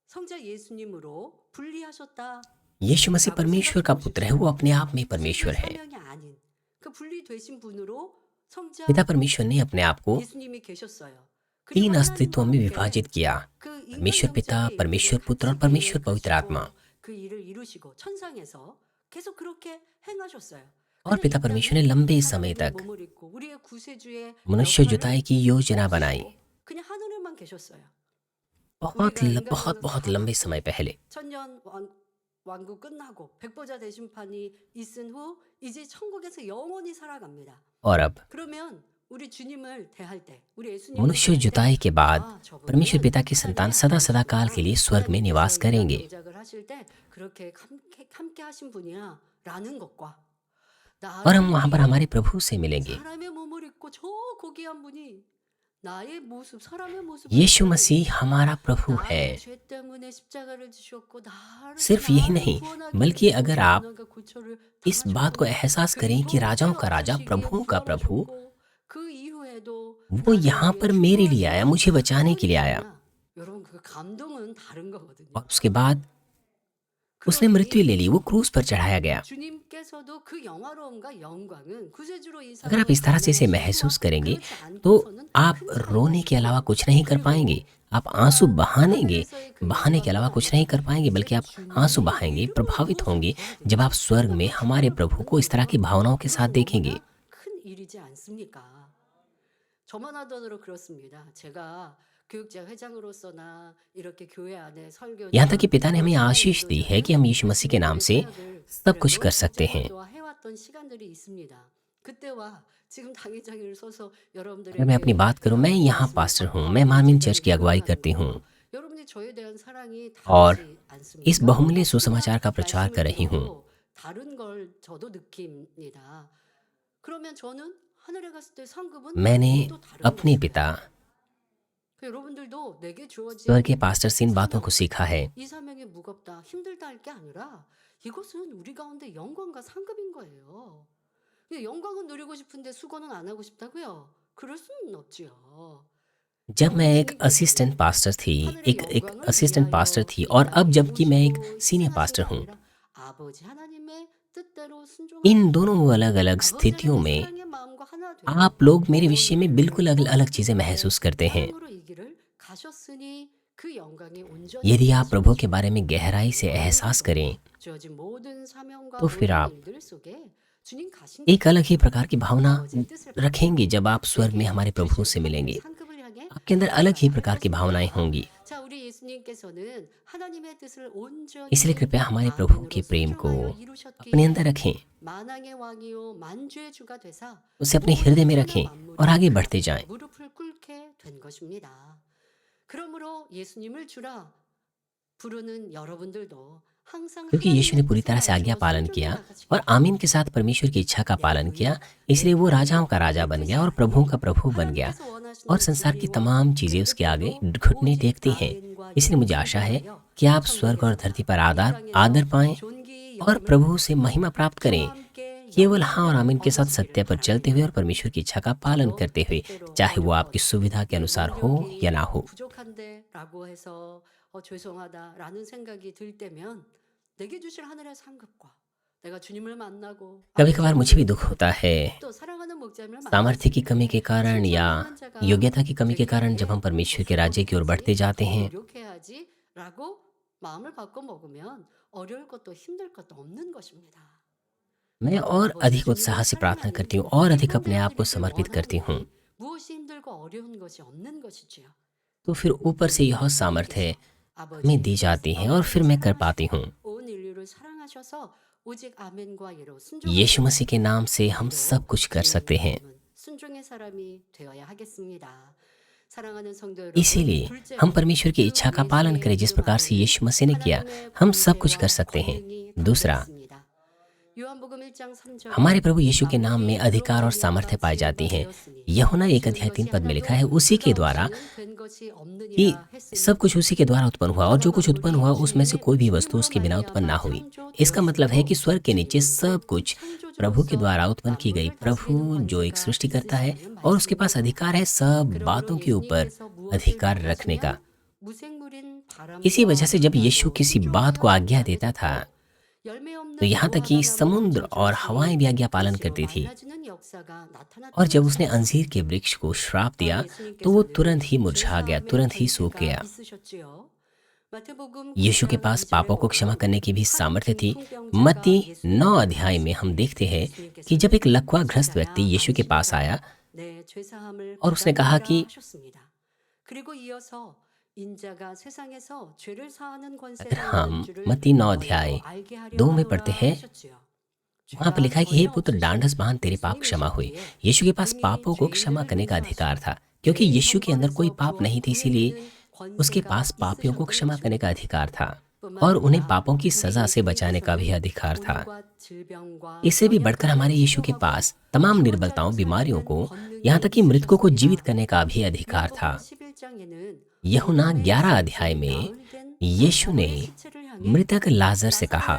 Speaker 7: 성자 예수님으로 분리하셨다.
Speaker 3: यीशु मसीह परमेश्वर का पुत्र है, वो अपने आप में परमेश्वर है।
Speaker 7: 사명이 아닌 그 분리되신 분으로 성자
Speaker 3: पिता परमेश्वर ने अपने आप को
Speaker 7: 예수님이 계셨어요.
Speaker 3: 3 अस्तित्वों में विभाजित किया, परमेश्वर पिता, परमेश्वर पुत्र और परमेश्वर पवित्र आत्मा।
Speaker 7: 그 일을 이루시고 천상에서 계속 그렇게 행하셨어요.
Speaker 3: और पिता परमेश्वर ने लंबे समय तक मनुष्य जुताई की योजना बनाई,
Speaker 7: 그냥 하늘에만 계셨어요.
Speaker 3: बहुत लंबे समय पहले।
Speaker 7: 천년 왕국 끝나고 백보자 대심판이 있은 후 이제 천국에서 영원히 살아갑니다.
Speaker 3: और अब
Speaker 7: 그러면 우리 주님을 대할 때 우리 예수님
Speaker 3: मनुष्य जुताई के बाद परमेश्वर पिता की संतान सदा सदा काल के लिए स्वर्ग में निवास करेंगे।
Speaker 7: 하실 때 그렇게 함께 하신 분이야라는 것과
Speaker 3: और हम वहां पर हमारे प्रभु से मिलेंगे।
Speaker 7: 사람의 몸을 입고 저 고귀한 분이 나의 모습, 사람의 모습
Speaker 3: यीशु मसीह हमारा प्रभु है।
Speaker 7: 죄 때문에 십자가를 지셨고 나를
Speaker 3: सिर्फ यही नहीं, बल्कि अगर आप इस बात को एहसास करें कि राजाओं का राजा, प्रभुओं का प्रभु,
Speaker 7: 그 이후에도
Speaker 3: वो यहाँ पर मेरे लिए आया, मुझे बचाने के लिए आया।
Speaker 7: 여러분 그 감동은 다른 거거든요.
Speaker 3: और उसके बाद उसने मृत्यु ले ली, वो क्रूस पर चढ़ाया गया।
Speaker 7: 주님께서도 그 영화로움과 영광은 구세주로 이
Speaker 3: अगर आप इस तरह से इसे महसूस करेंगे तो आप रोने के अलावा कुछ नहीं कर पाएंगे। आप आंसू बहाने के अलावा कुछ नहीं कर पाएंगे, बल्कि आप आंसू बहाएंगे, प्रभावित होंगे जब आप स्वर्ग में हमारे प्रभु को इस तरह की भावनाओं के साथ देखेंगे।
Speaker 7: 큰 일이지 않습니까? 저만 하더라도 그렇습니다. 제가 교육자 회장으로서나 이렇게 교회 안에 설교
Speaker 3: यहाँ तक कि पिता ने हमें आशीष दी है कि हम यीशु मसीह के नाम से सब कुछ कर सकते हैं।
Speaker 7: 해왔던 시간들이 있습니다. 그때와 지금 당회장을 서서 여러분들이
Speaker 3: अगर मैं अपनी बात करूं, मैं यहाँ पास्टर हूँ, मैं मार्मिन चर्च की अगुवाई करती हूँ
Speaker 7: 여러분이 저에 대한 사랑이
Speaker 3: और
Speaker 7: 다르지 않습니다.
Speaker 3: इस बहुमूल्य सुसमाचार का प्रचार कर रही हूँ।
Speaker 7: 다른 걸 저도 느낍니다. 그러면 저는 하늘에 갔을 때 상급은
Speaker 3: मैंने
Speaker 7: 또 다른
Speaker 3: अपने
Speaker 7: 것입니다.
Speaker 3: पिता
Speaker 7: 여러분들도 내게 주어진
Speaker 3: स्वर्ग के पास्टर से इन बातों को सीखा है।
Speaker 7: 이 사명이 무겁다, 힘들다 할 게 아니라 이것은 우리 가운데 영광과 상급인 거예요. 근데 영광은 누리고 싶은데 수고는 안 하고 싶다고요? 그럴 수는 없지요.
Speaker 3: जब मैं एक असिस्टेंट पास्टर थी और अब जबकि मैं एक सीनियर पास्टर हूँ,
Speaker 7: 아버지 하나님의 뜻대로
Speaker 3: इन दोनों अलग अलग स्थितियों में आप लोग मेरे विषय में बिल्कुल अलग चीजें महसूस करते हैं। यदि आप प्रभु के बारे में गहराई से एहसास करें तो फिर आप एक अलग ही प्रकार की भावना रखेंगे। जब आप स्वर्ग में हमारे प्रभु से मिलेंगे, आपके अंदर अलग ही प्रकार की भावनाएं होंगी। इसलिए कृपया हमारे प्रभु के प्रेम को अपने अंदर रखें, उसे अपने हृदय में रखें और आगे बढ़ते जाएं। क्योंकि यीशु ने पूरी तरह से आज्ञा पालन किया और आमीन के साथ परमेश्वर की इच्छा का पालन किया, इसलिए वो राजाओं का राजा बन गया और प्रभुओं का प्रभु बन गया और संसार की तमाम चीजें उसके आगे घुटने टेकती हैं। इसलिए मुझे आशा है कि आप स्वर्ग और धरती पर आदर पाएं और प्रभु से महिमा प्राप्त करें, केवल हाँ और आमीन के साथ सत्य पर चलते हुए और परमेश्वर की इच्छा का पालन करते हुए, चाहे वो आपकी सुविधा के अनुसार हो या ना हो।
Speaker 7: 죄송하다라는 생각이 들 때면 내게 주실 하늘의 상급과 내가 주님을 만나고
Speaker 3: कभी कभार मुझे भी दुख होता है
Speaker 7: 또 사랑하는 목자님을
Speaker 3: सामर्थ्य की कमी के कारण या योग्यता की कमी के कारण जब हम परमेश्वर के राज्य की ओर बढ़ते जाते हैं
Speaker 7: 노력해야지라고 마음을 바꿔 먹으면 어려울 것도 힘들 것도 없는 것입니다.
Speaker 3: मैं और अधिक उत्साह से प्रार्थना करती हूँ और अधिक अपने आप को समर्पित करती हूँ
Speaker 7: 무엇이 힘들고 어려운 것이 없는 것이지요.
Speaker 3: तो फिर ऊपर से यह सामर्थ्य हमें दी जाती है और फिर मैं कर पाती हूँ।
Speaker 7: 온 인류를 사랑하셔서 오직 아멘과 예로
Speaker 3: यीशु मसीह के नाम से हम सब कुछ कर सकते हैं।
Speaker 7: 순종의 사람이 되어야 하겠습니다. 사랑하는 성도 여러분,
Speaker 3: इसीलिए हम परमेश्वर की इच्छा का पालन करें जिस प्रकार से यीशु मसीह ने किया। हम सब कुछ कर सकते हैं। दूसरा,
Speaker 7: 요한복음 1장 3절
Speaker 3: हमारे प्रभु यीशु के नाम में अधिकार और सामर्थ्य पाई जाती है। यूहन्ना 1:3 में लिखा है, उसी के द्वारा कि सब कुछ उसी के द्वारा उत्पन्न हुआ और जो कुछ उत्पन्न हुआ उसमें से कोई भी वस्तु उसके बिना उत्पन्न ना हुई। इसका मतलब है कि स्वर्ग के नीचे सब कुछ प्रभु के द्वारा उत्पन्न की गई। प्रभु जो एक सृष्टि करता है और उसके पास अधिकार है सब बातों के ऊपर अधिकार रखने का। इसी वजह से जब यीशु किसी बात को आज्ञा देता था तो यहाँ तक कि समुद्र और हवाएं भी आज्ञा पालन करती थी। और जब उसने अंजीर के वृक्ष को श्राप दिया तो वो तुरंत ही मुरझा गया, तुरंत ही सूख गया। यीशु के पास पापों को क्षमा करने की भी सामर्थ्य थी। मत्ती 9 अध्याय में हम देखते हैं कि जब एक लकवाग्रस्त व्यक्ति यीशु के पास आया और उसने कहा कि अगर हम मत्ती 9 अध्याय 2 में पढ़ते हैं, वहां पर लिखा है कि हे पुत्र, डांडस बांध, तेरे पाप क्षमा हुए। यीशु के पास पापों को क्षमा करने का अधिकार था क्योंकि यीशु के अंदर कोई पाप नहीं थी, इसीलिए उसके पास पापियों को क्षमा करने का अधिकार था और उन्हें पापों की सजा से बचाने का भी अधिकार था। इससे भी बढ़कर हमारे यीशु के पास तमाम निर्बलताओं, बीमारियों को, यहाँ तक कि मृतकों को जीवित करने का भी अधिकार था। यूहन्ना 11 अध्याय में यीशु ने मृतक लाजर से कहा,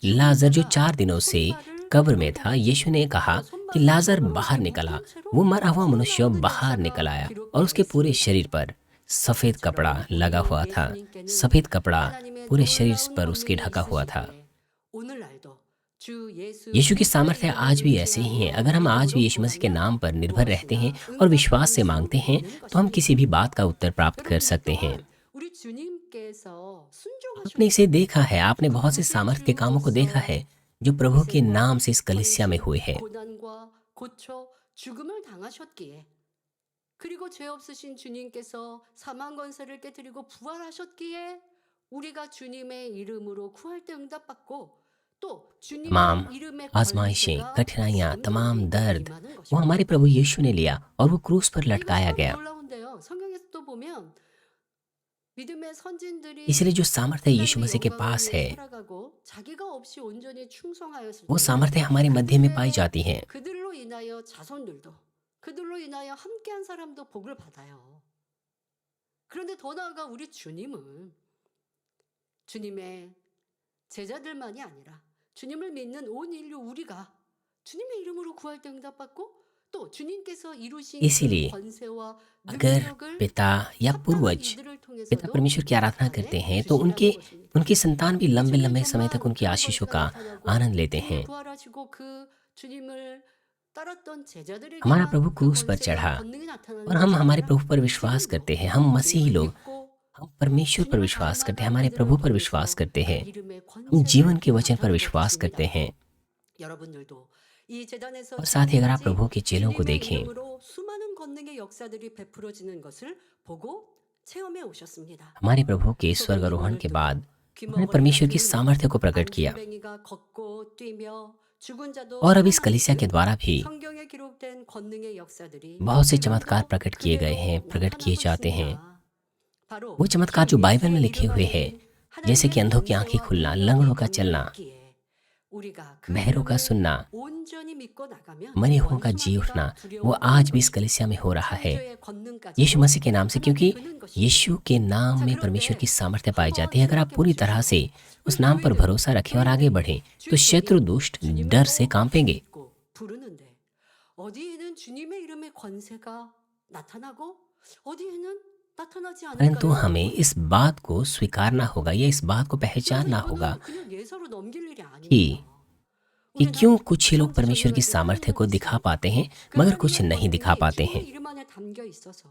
Speaker 3: लाजर जो 4 दिनों से कब्र में था, यीशु ने कहा कि लाजर बाहर निकला। वो मरा हुआ मनुष्य बाहर निकल आया और उसके पूरे शरीर पर सफेद कपड़ा लगा हुआ था। सफेद कपड़ा पूरे शरीर पर उसके ढका हुआ था। यीशु की सामर्थ्य आज भी ऐसे ही है। अगर हम आज भी यीशु मसीह के नाम पर निर्भर रहते हैं और विश्वास से मांगते हैं तो हम किसी भी बात का उत्तर प्राप्त कर सकते हैं। आपने इसे देखा है, आपने बहुत से सामर्थ्य के कामों को देखा है जो प्रभु के नाम से इस कलीसिया में हुए हैं।
Speaker 7: 그리고 죄 없으신 주님께서 사망 권세를 깨뜨리고 부활하셨기에 우리가 주님의 이름으로 구할 때 응답받고 또
Speaker 3: तमाम
Speaker 7: 주님의 이름의
Speaker 3: आजमाइशें,
Speaker 7: 권세가
Speaker 3: कठिनाइयां, तमाम दर्द
Speaker 7: 임하는
Speaker 3: वो
Speaker 7: 것입니다.
Speaker 3: हमारे प्रभु यीशु ने लिया और वो क्रूस पर लटकाया गया।
Speaker 7: 놀라운데요. 성경에서도 보면 믿음의 선진들이
Speaker 3: इसलिए जो सामर्थ्य यीशु मसीह के पास है
Speaker 7: 살아가고 자기가 없이 온전히 충성하였을
Speaker 3: वो
Speaker 7: 때
Speaker 3: सामर्थ्य हमारे मध्य में पाई जाती है।
Speaker 7: 그들로 인하여 자손들도 그들로 인하여 함께한 사람도 복을 받아요. 그런데 더 나아가 우리 주님은 주님의 제자들만이 아니라 주님을 믿는 온 인류 우리가 주님의 이름으로 구할 때 응답받고 또 주님께서 이루신
Speaker 3: इसीलिए
Speaker 7: 그 권세와
Speaker 3: अगर
Speaker 7: 능력을
Speaker 3: पिता या पूर्वज
Speaker 7: 이들을
Speaker 3: पिता
Speaker 7: 통해서도
Speaker 3: परमेश्वर की आराधना करते हैं तो उनकी संतान भी लंबे लंबे समय तक उनकी आशीषों का आनंद लेते हैं। हमारा प्रभु क्रूस पर चढ़ा और हम हमारे प्रभु पर विश्वास करते हैं। हम मसीही लोग, हम परमेश्वर पर विश्वास करते हैं, हमारे प्रभु पर विश्वास करते हैं, हम जीवन के वचन पर विश्वास करते हैं। और साथ ही अगर आप प्रभु के चेलों को देखें, हमारे प्रभु के स्वर्गारोहण के बाद उन्होंने परमेश्वर की सामर्थ्य को प्रकट किया और अब इस कलीसिया के द्वारा भी बहुत से चमत्कार प्रकट किए गए हैं, प्रकट किए जाते हैं। वो चमत्कार जो बाइबल में लिखे हुए हैं, जैसे कि अंधों की आंखें खुलना, लंगड़ों का चलना, बहरों का सुनना, मरे हुओं का जी उठना, वो आज भी इस कलीसिया में हो रहा है यीशु मसीह के नाम से, क्योंकि यीशु के नाम में परमेश्वर की सामर्थ्य पाई जाती है। अगर आप पूरी तरह से उस नाम पर भरोसा रखें और आगे बढ़ें तो शत्रु दुष्ट डर से कांपेंगे।
Speaker 7: 어디에는 주님의 이름의 권세가 나타나고 어디에는 나타나지
Speaker 3: परंतु
Speaker 7: 않을까요?
Speaker 3: हमें इस बात को स्वीकारना होगा या इस बात को पहचानना
Speaker 7: 그래서
Speaker 3: होगा
Speaker 7: 이거는 그냥 예사로 넘길 일이
Speaker 3: कि
Speaker 7: 아닙니다.
Speaker 3: क्यों
Speaker 7: 우리는
Speaker 3: कुछ ही लोग परमेश्वर की
Speaker 7: 전지전능하신
Speaker 3: सामर्थ्य को
Speaker 7: 하나님을
Speaker 3: दिखा
Speaker 7: 믿습니다.
Speaker 3: पाते हैं
Speaker 7: 그
Speaker 3: मगर कुछ
Speaker 7: 하나님의
Speaker 3: नहीं दिखा
Speaker 7: 권능이
Speaker 3: पाते
Speaker 7: 주님의
Speaker 3: हैं।
Speaker 7: 이름 안에 담겨 있어서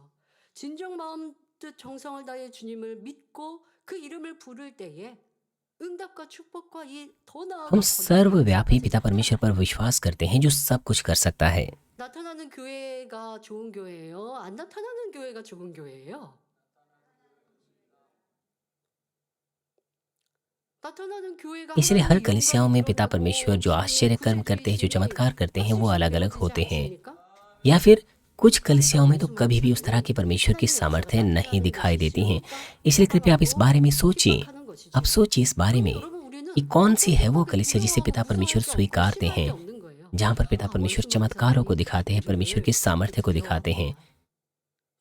Speaker 7: 진정 마음 뜻 정성을 다해 주님을 믿고 그 이름을 부를 때에 응답과 축복과 이 더 나아가
Speaker 3: हम
Speaker 7: 권능과
Speaker 3: सर्वव्यापी
Speaker 7: 역사까지
Speaker 3: पिता परमेश्वर पर
Speaker 7: 나타납니다.
Speaker 3: विश्वास करते हैं जो सब कुछ कर सकता है।
Speaker 7: 나타나는 교회가 좋은 교회예요? 안 나타나는 교회가 좋은 교회예요? 나타나는 교회가
Speaker 3: इसलिए हर
Speaker 7: 하나님의
Speaker 3: कलीसियाओं
Speaker 7: 영광이
Speaker 3: में पिता परमेश्वर
Speaker 7: 드러나고
Speaker 3: जो आश्चर्य
Speaker 7: 주님의
Speaker 3: कर्म करते हैं, जो
Speaker 7: 구세주이심이
Speaker 3: चमत्कार करते हैं, वो अलग अलग
Speaker 7: 확실시
Speaker 3: होते
Speaker 7: 드러나지
Speaker 3: हैं।
Speaker 7: 않습니까?
Speaker 3: या फिर कुछ कलीसियाओं में तो कभी भी उस तरह की परमेश्वर की सामर्थ्य नहीं दिखाई देती हैं। इसलिए कृपया आप इस बारे में सोचिए। अब सोचिए इस बारे में कि कौन सी है वो कलीसिया जिसे पिता परमेश्वर स्वीकारते हैं, जहाँ पर पिता परमेश्वर चमत्कारों को दिखाते हैं, परमेश्वर की सामर्थ्य को दिखाते हैं।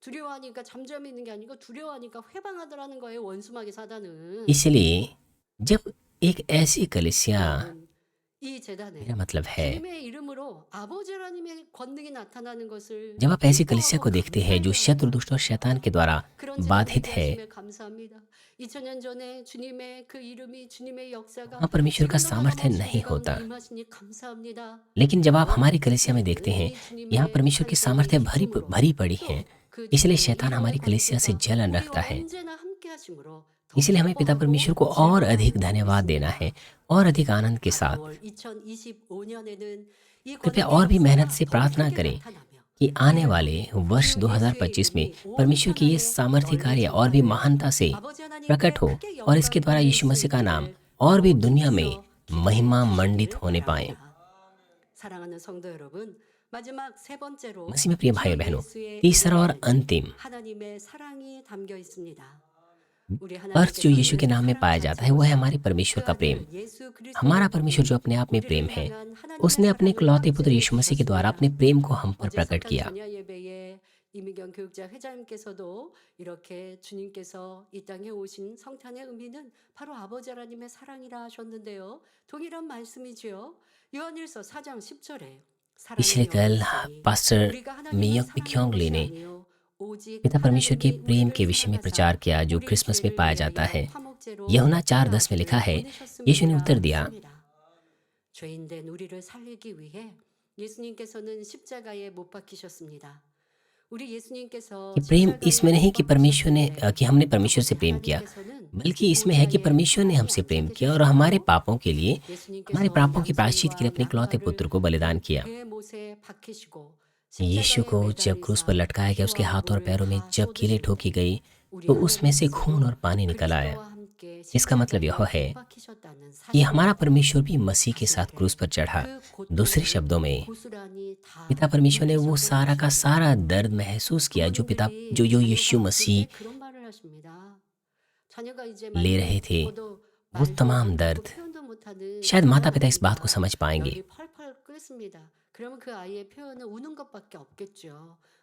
Speaker 7: 두려워하니까 잠잠히 있는 게 아니고 두려워하니까 회방하더라는 거예요. 원수마귀 사단은.
Speaker 3: इसलिए जब एक ऐसी कलीसिया,
Speaker 7: 여러분, 이 재단에
Speaker 3: मेरा मतलब है
Speaker 7: 주님의 이름으로 아버지 하나님의 권능이 나타나는 것을
Speaker 3: जब आप ऐसी कलीसिया को देखते हैं जो शत्रु दुष्ट और शैतान के द्वारा
Speaker 7: 그런
Speaker 3: बाधित
Speaker 7: 재단이
Speaker 3: है,
Speaker 7: 되심에 감사합니다. 2000년 전에 주님의 그 이름이 주님의 역사가
Speaker 3: वहाँ परमेश्वर का
Speaker 7: 지금도
Speaker 3: सामर्थ्य
Speaker 7: 하나님
Speaker 3: नहीं
Speaker 7: 가운데
Speaker 3: होता।
Speaker 7: 임하시니 감사합니다.
Speaker 3: लेकिन जब आप हमारी कलीसिया में देखते हैं, यहाँ परमेश्वर की सामर्थ्य भरी पड़ी है। इसलिए शैतान हमारी कलीसिया से जलन रखता है। इसलिए हमें पिता परमेश्वर को और अधिक धन्यवाद देना है और अधिक आनंद के साथ। कृपया और भी मेहनत से प्रार्थना करें कि आने वाले वर्ष 2025 में परमेश्वर की ये सामर्थ्य कार्य और भी महानता से प्रकट हो और इसके द्वारा यीशु मसीह का नाम और भी दुनिया में महिमा मंडित होने पाए।
Speaker 7: 사랑하는 성도 여러분, 마지막 세 번째로
Speaker 3: मसीह में प्रिय भाई
Speaker 7: 주
Speaker 3: बहनों,
Speaker 7: 예수의
Speaker 3: तीसरा और
Speaker 7: 이름에
Speaker 3: अंतिम
Speaker 7: 하나님의 사랑이 담겨 있습니다. 우리
Speaker 3: अर्थ जो यीशु के नाम में पाया जाता है वो है हमारे परमेश्वर का प्रेम। हमारा परमेश्वर जो अपने आप में प्रेम है, उसने अपने इकलौते पुत्र यीशु मसीह के द्वारा अपने प्रेम को हम पर प्रकट किया।
Speaker 7: 이미경 교육자 회장님께서도 이렇게 주님께서 이 땅에 오신 성탄의 의미는 바로 아버지 하나님의 사랑이라 하셨는데요. 동일한 말씀이지요. 요한일서 4장 10절에
Speaker 3: पिछले कल पास्टर मियोंग पिक्योंगली ने पिता परमेश्वर के प्रेम के विषय में प्रचार किया जो क्रिसमस में पाया जाता है। यूहन्ना 4:10 में लिखा है, यीशु ने उत्तर दिया,
Speaker 7: 죄인된 우리를 살리기 위해 예수님께서는 십자가에 못 박히셨습니다. 우리 예수님께서
Speaker 3: कि प्रेम इसमें नहीं कि कि हमने परमेश्वर से प्रेम किया, बल्कि इसमें है कि परमेश्वर ने हमसे प्रेम किया और हमारे पापों के लिए, हमारे पापों के प्रायश्चित के लिए अपने इकलौते पुत्र को बलिदान किया। यीशु को जब क्रूस पर लटकाया गया, उसके हाथों और पैरों में जब कीलें ठोकी गई तो उसमें से खून और पानी निकल आया। इसका मतलब यह है कि हमारा परमेश्वर भी मसीह के साथ क्रूस पर चढ़ा। दूसरे शब्दों में पिता परमेश्वर ने वो सारा का सारा दर्द महसूस किया जो यीशु मसीह ले रहे थे, वो तमाम दर्द। शायद माता पिता इस बात को समझ पाएंगे।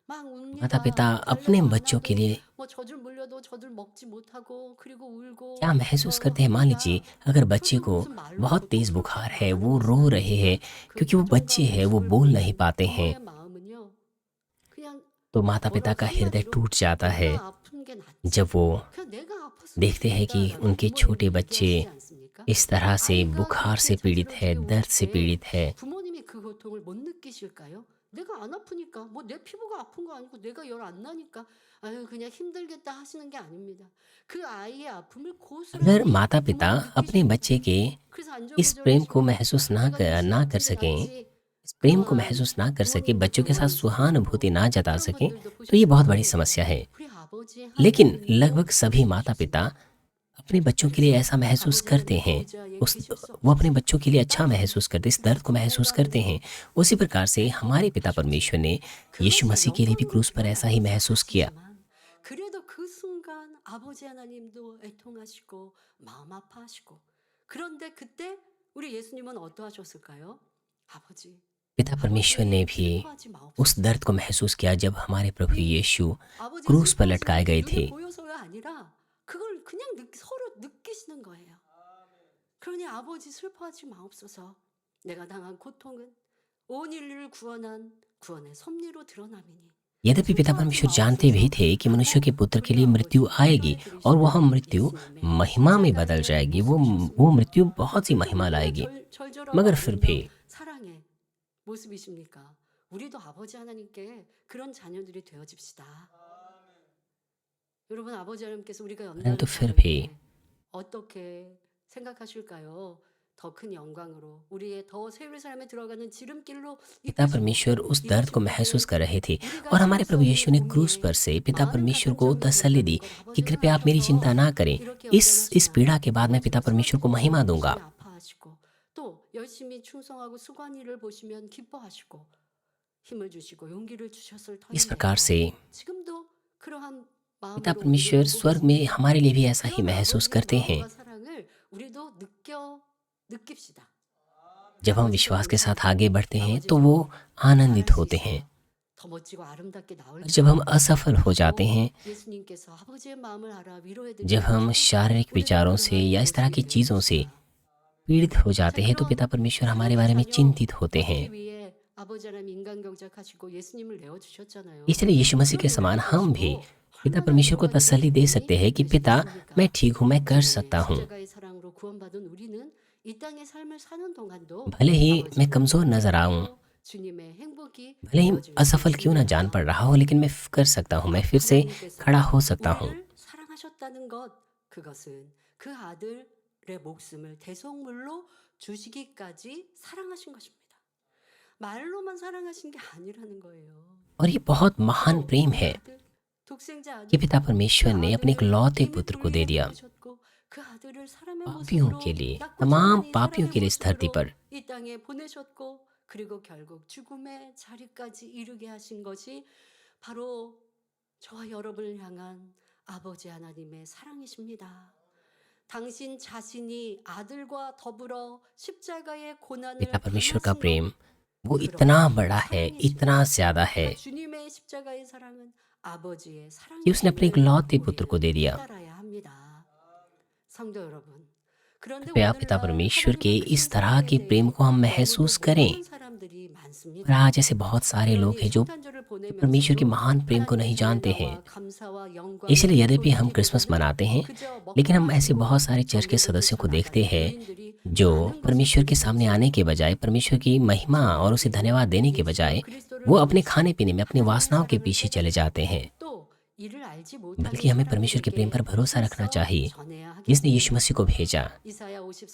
Speaker 3: माता पिता अपने बच्चों के लिए क्या महसूस करते हैं? मान लीजिए अगर बच्चे को बहुत तेज बुखार है, वो रो रहे हैं क्योंकि वो बच्चे हैं, वो बोल नहीं पाते हैं, तो माता पिता का हृदय टूट जाता है जब वो देखते हैं कि उनके छोटे बच्चे इस तरह से बुखार से पीड़ित है, दर्द से पीड़ित है।
Speaker 7: 내가 안 아프니까 뭐 내 피부가 아픈 거 아니고 내가 열 안 나니까 아유 그냥 힘들겠다 하시는 게 아닙니다. 그 아이의 아픔을 고스란히
Speaker 3: अगर माता पिता अपने बच्चे के इस प्रेम को महसूस ना कर सकें, इस प्रेम को महसूस ना कर सके, बच्चों के साथ सहानुभूति ना जता सकें, तो ये बहुत बड़ी समस्या है। लेकिन लगभग सभी माता पिता अपने बच्चों के लिए ऐसा महसूस करते हैं, वो अपने बच्चों के लिए अच्छा महसूस करते, इस दर्द को महसूस करते हैं। उसी प्रकार से हमारे पिता परमेश्वर ने यीशु मसीह के लिए भी क्रूस पर ऐसा ही महसूस किया।
Speaker 7: 그래도 그 순간 아버지 하나님도 애통하시고 마음 아파하시고 그런데 그때 우리 예수님은 어떠하셨을까요? 아버지
Speaker 3: पिता परमेश्वर ने भी उस दर्द को महसूस किया जब हमारे प्रभु यीशु क्रूस पर लटकाए गए थे।
Speaker 7: 그걸 그냥 서로 느끼시는 거예요. 그러니 아버지 슬퍼하지 마옵소서. 내가 당한 고통은 온 인류를 구원한 구원의 섭리로 드러남이니
Speaker 3: यद्यपि पिता परमेश्वर जानते भी थे कि मनुष्य के पुत्र के लिए मृत्यु आएगी और वह मृत्यु महिमा में बदल जाएगी, वो मृत्यु बहुत सी महिमा लाएगी, मगर फिर भी
Speaker 7: 사랑의 모습이십니까? 우리도 아버지 하나님께 그런 자녀들이 되어집시다. 여러분, 아버지 하나님께서 우리가 연단을
Speaker 3: परंतु फिर
Speaker 7: 받을
Speaker 3: भी
Speaker 7: 때 어떻게 생각하실까요? 더 큰 영광으로 우리의 더 세울 사람에 들어가는 지름길로
Speaker 3: पिता परमेश्वर उस दर्द को महसूस कर रहे थे और हमारे प्रभु यीशु ने क्रूस पर से पिता परमेश्वर को तसल्ली दी कि कृपया आप मेरी चिंता ना करें, इस पीड़ा के बाद मैं पिता परमेश्वर को महिमा दूंगा।
Speaker 7: 아파하시고 또 열심히 충성하고 수고한 일을 보시면 기뻐하시고 힘을 주시고 용기를 주셨을
Speaker 3: इस
Speaker 7: 터인데요.
Speaker 3: प्रकार से
Speaker 7: 지금도 그러한
Speaker 3: पिता
Speaker 7: 마음으로
Speaker 3: परमेश्वर
Speaker 7: 우리를
Speaker 3: स्वर्ग में हमारे लिए भी ऐसा ही
Speaker 7: 그런
Speaker 3: महसूस
Speaker 7: 아버지의
Speaker 3: करते हैं।
Speaker 7: 마음과 사랑을 우리도 느낍시다.
Speaker 3: जब हम विश्वास के साथ आगे बढ़ते हैं तो वो आनंदित होते हैं,
Speaker 7: 더 멋지고 아름답게 나올
Speaker 3: और जब हम असफल हो जाते हैं,
Speaker 7: 예수님께서 아버지의 마음을 알아 위로해
Speaker 3: जब हम शारीरिक विचारों से या इस तरह की चीज़ों से पीड़ित हो जाते हैं, तो पिता परमेश्वर हमारे बारे में चिंतित होते हैं।
Speaker 7: 위에 아버지 하나님 인간 경작하시고 예수님을 내어 주셨잖아요.
Speaker 3: इसलिए यीशु मसीह के समान हम भी पिता परमेश्वर को तसल्ली दे सकते हैं कि पिता, मैं ठीक हूँ, मैं कर सकता हूँ।
Speaker 7: 십자가의 사랑으로 구원받은 우리는 이 땅의 삶을 사는 동안도
Speaker 3: भले ही मैं कमज़ोर नजर आऊँ,
Speaker 7: 주님의 행복이
Speaker 3: भले ही
Speaker 7: 되어질
Speaker 3: असफल क्यों ना जान पड़ रहा हो, लेकिन मैं कर सकता हूँ, मैं फिर से खड़ा हो सकता हूँ।
Speaker 7: 우리를 사랑하셨다는 것, 그것은 그 아들의 목숨을 대속물로 주시기까지 사랑하신 것입니다. 말로만 사랑하신 게 아니라는 거예요.
Speaker 3: और ये बहुत महान प्रेम है
Speaker 7: 아들, 독생자 아들,
Speaker 3: कि पिता परमेश्वर ने अपने एक लौते
Speaker 7: 아들을
Speaker 3: पुत्र को दे दिया
Speaker 7: 보내셨고, 그 आ들을 사람의
Speaker 3: पापियों
Speaker 7: 모습으로
Speaker 3: के लिए,
Speaker 7: 닦고
Speaker 3: तमाम
Speaker 7: 자라는
Speaker 3: पापियों के लिए इस
Speaker 7: 사람의
Speaker 3: धरती
Speaker 7: 모습으로
Speaker 3: पर
Speaker 7: 이 땅에 보내셨고, 그리고 결국 죽음의 자리까지 이르게 하신 것이 바로 저와 여러분을 향한 아버지 하나님의 사랑이십니다. 당신 자신이 아들과 더불어 십자가의 고난을
Speaker 3: पिता परमेश्वर का
Speaker 7: 당하신
Speaker 3: प्रेम
Speaker 7: 것,
Speaker 3: वो इतना बड़ा है, इतना ज्यादा है
Speaker 7: 주님의 십자가의 사랑은 아버지의
Speaker 3: कि उसने अपने एक लौते पुत्र को दे दिया।
Speaker 7: 따라야 합니다. 성도 여러분, 그런데
Speaker 3: कृपया पिता परमेश्वर के इस तरह के प्रेम को हम महसूस करें। और आज ऐसे बहुत सारे लोग हैं जो परमेश्वर के महान प्रेम को नहीं जानते हैं। इसलिए यद्यपि हम क्रिसमस मनाते हैं, लेकिन हम ऐसे बहुत सारे चर्च के सदस्यों को देखते हैं जो परमेश्वर के सामने आने के बजाय, परमेश्वर की महिमा और उसे धन्यवाद देने के बजाय, वो अपने खाने पीने में अपनी वासनाओं के पीछे चले जाते हैं। बल्कि हमें परमेश्वर के प्रेम पर भरोसा रखना चाहिए जिसने यीशु मसीह को भेजा,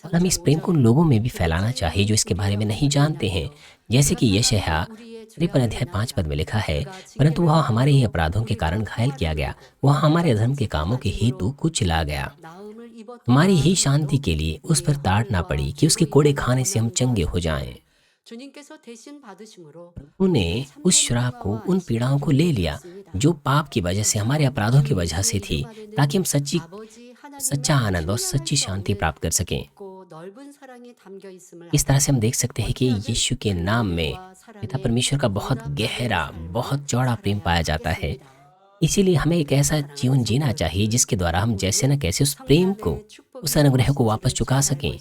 Speaker 3: और हमें इस प्रेम को उन लोगों में भी फैलाना चाहिए जो इसके बारे में नहीं जानते हैं। जैसे कि यशायाह 53 अध्याय 5 पद में लिखा है, परंतु वह हमारे ही अपराधों के कारण घायल किया गया, वह हमारे अधर्म के कामों के हेतु कुचला गया, हमारी ही शांति के लिए उस पर ताड़ना पड़ी कि उसके कोड़े खाने से हम चंगे हो जाएं। उन्हें उस श्राप को, उन पीड़ाओं को ले लिया जो पाप की वजह से, हमारे अपराधों की वजह से थी, ताकि हम सच्चा आनंद और सच्ची शांति प्राप्त कर सकें। इस तरह से हम देख सकते हैं कि यीशु के नाम में पिता परमेश्वर का बहुत गहरा, बहुत चौड़ा प्रेम पाया जाता है। इसीलिए हमें एक ऐसा जीवन जीना चाहिए जिसके द्वारा हम जैसे न कैसे उस प्रेम को, उस अनुग्रह को वापस चुका सकें।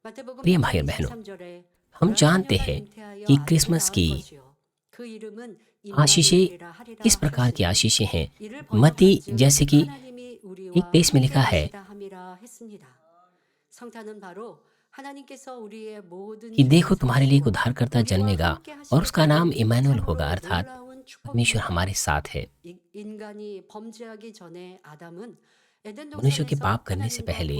Speaker 3: प्रिय भाई और बहनों, हम जानते हैं कि क्रिसमस की आशीषें किस प्रकार की आशीषें हैं। मत्ती जैसे कि एक देश में लिखा है कि देखो तुम्हारे लिए एक उद्धारकर्ता जन्मेगा और उसका नाम इमैनुअल होगा, अर्थात परमेश्वर हमारे साथ है। मनुष्य के पाप करने से पहले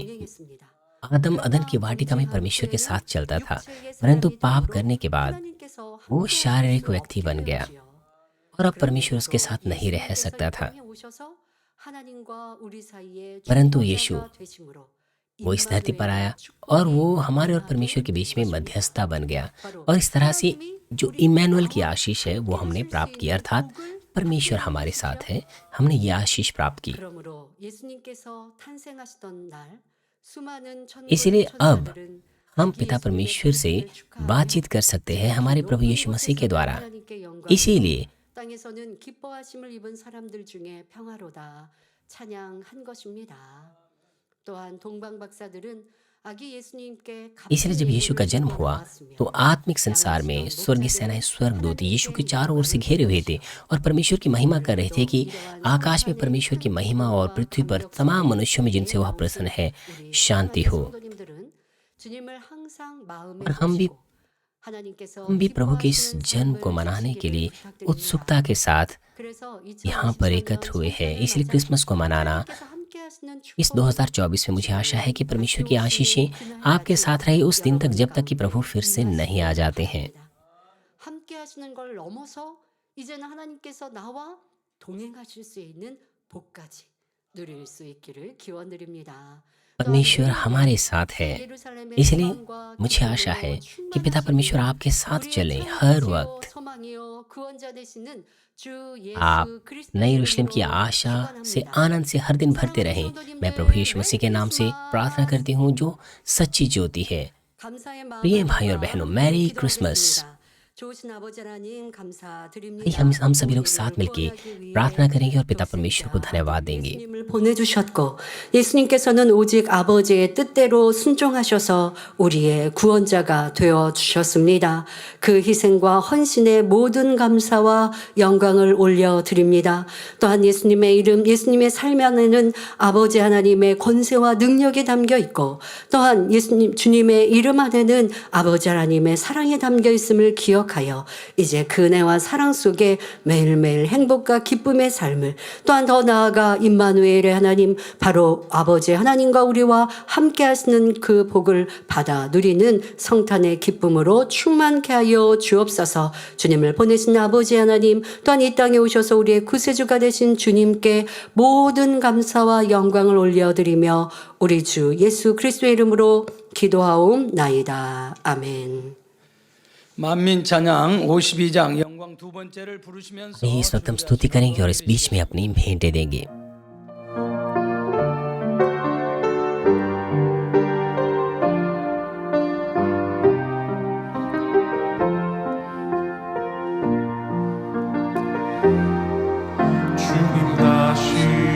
Speaker 3: आदम अदन की वाटिका में परमेश्वर के साथ चलता था, परंतु पाप करने के बाद वो शारीरिक व्यक्ति बन गया और अब परमेश्वर उसके साथ नहीं रह सकता था। परंतु यीशु, वो इस धरती पर आया और वो हमारे और परमेश्वर के बीच में मध्यस्थता बन गया, और इस तरह से जो इमैनुअल की आशीष है वो हमने प्राप्त की, अर्थात परमेश्वर हमारे साथ है, हमने ये आशीष प्राप्त की। इसलिए अब हम पिता परमेश्वर से बातचीत कर सकते हैं हमारे प्रभु यीशु मसीह के द्वारा। इसीलिए
Speaker 7: 땅에서는 기뻐하심을 입은 사람들 중에 평화로다 찬양한 것입니다. 또한 동방 박사들은
Speaker 3: इसलिए जब यीशु का जन्म हुआ तो आत्मिक संसार में स्वर्गीय सेनाएं स्वर्गदूत यीशु के चारों ओर से घेरे हुए थे और परमेश्वर की महिमा कर रहे थे कि आकाश में परमेश्वर की महिमा और पृथ्वी पर तमाम मनुष्यों में जिनसे वह प्रसन्न है शांति हो। और हम भी प्रभु के इस जन्म को मनाने के लिए उत्सुकता के साथ यहाँ पर एकत्र हुए हैं। इसलिए क्रिसमस को मनाना इस 2024 में मुझे आशा है कि परमेश्वर की आशीषें आपके साथ रहे उस दिन तक जब तक कि प्रभु फिर से नहीं आ जाते हैं।
Speaker 7: 함께 하시는 걸 넘어서 이제는 하나님께서 나와 동행하실 수 있는 복까지 누릴 수 있기를 기원드립니다.
Speaker 3: परमेश्वर हमारे साथ है, इसलिए मुझे आशा है कि पिता परमेश्वर आपके साथ चलें हर वक्त। आप नए यरूशलेम की आशा से आनंद से हर दिन भरते रहें। मैं प्रभु यीशु मसीह के नाम से प्रार्थना करती हूँ जो सच्ची ज्योति है। प्रिय भाई और बहनों, मैरी क्रिसमस। हम सभी लोग साथ मिलकर प्रार्थना करेंगे और पिता परमेश्वर को धन्यवाद देंगे।
Speaker 7: 보내주셨고 예수님께서는 오직 아버지의 뜻대로 순종하셔서 우리의 구원자가 되어 주셨습니다. 그 희생과 헌신에 모든 감사와 영광을 올려드립니다. 또한 예수님의 이름, 예수님의 삶 안에는 아버지 하나님의 권세와 능력이 담겨 있고 또한 예수님 주님의 이름 안에는 아버지 하나님의 사랑이 담겨 있음을 기억하여 이제 그 은혜와 사랑 속에 매일매일 행복과 기쁨의 삶을, 또한 더 나아가 임마누엘의 하나님, 바로 아버지 하나님과 우리와 함께 하시는 그 복을 받아 누리는 성탄의 기쁨으로 충만케 하여 주옵소서. 주님을 보내신 아버지 하나님, 또한 이 땅에 오셔서 우리의 구세주가 되신 주님께 모든 감사와 영광을 올려드리며 우리 주 예수 그리스도의 이름으로 기도하옵나이다. 아멘.
Speaker 4: 만민 찬양 52장 영광 두 번째를 부르시면서
Speaker 3: इस वक्त हम स्तुति करेंगे और इस बीच में अपनी भेंटें देंगे।
Speaker 5: 주님 다시는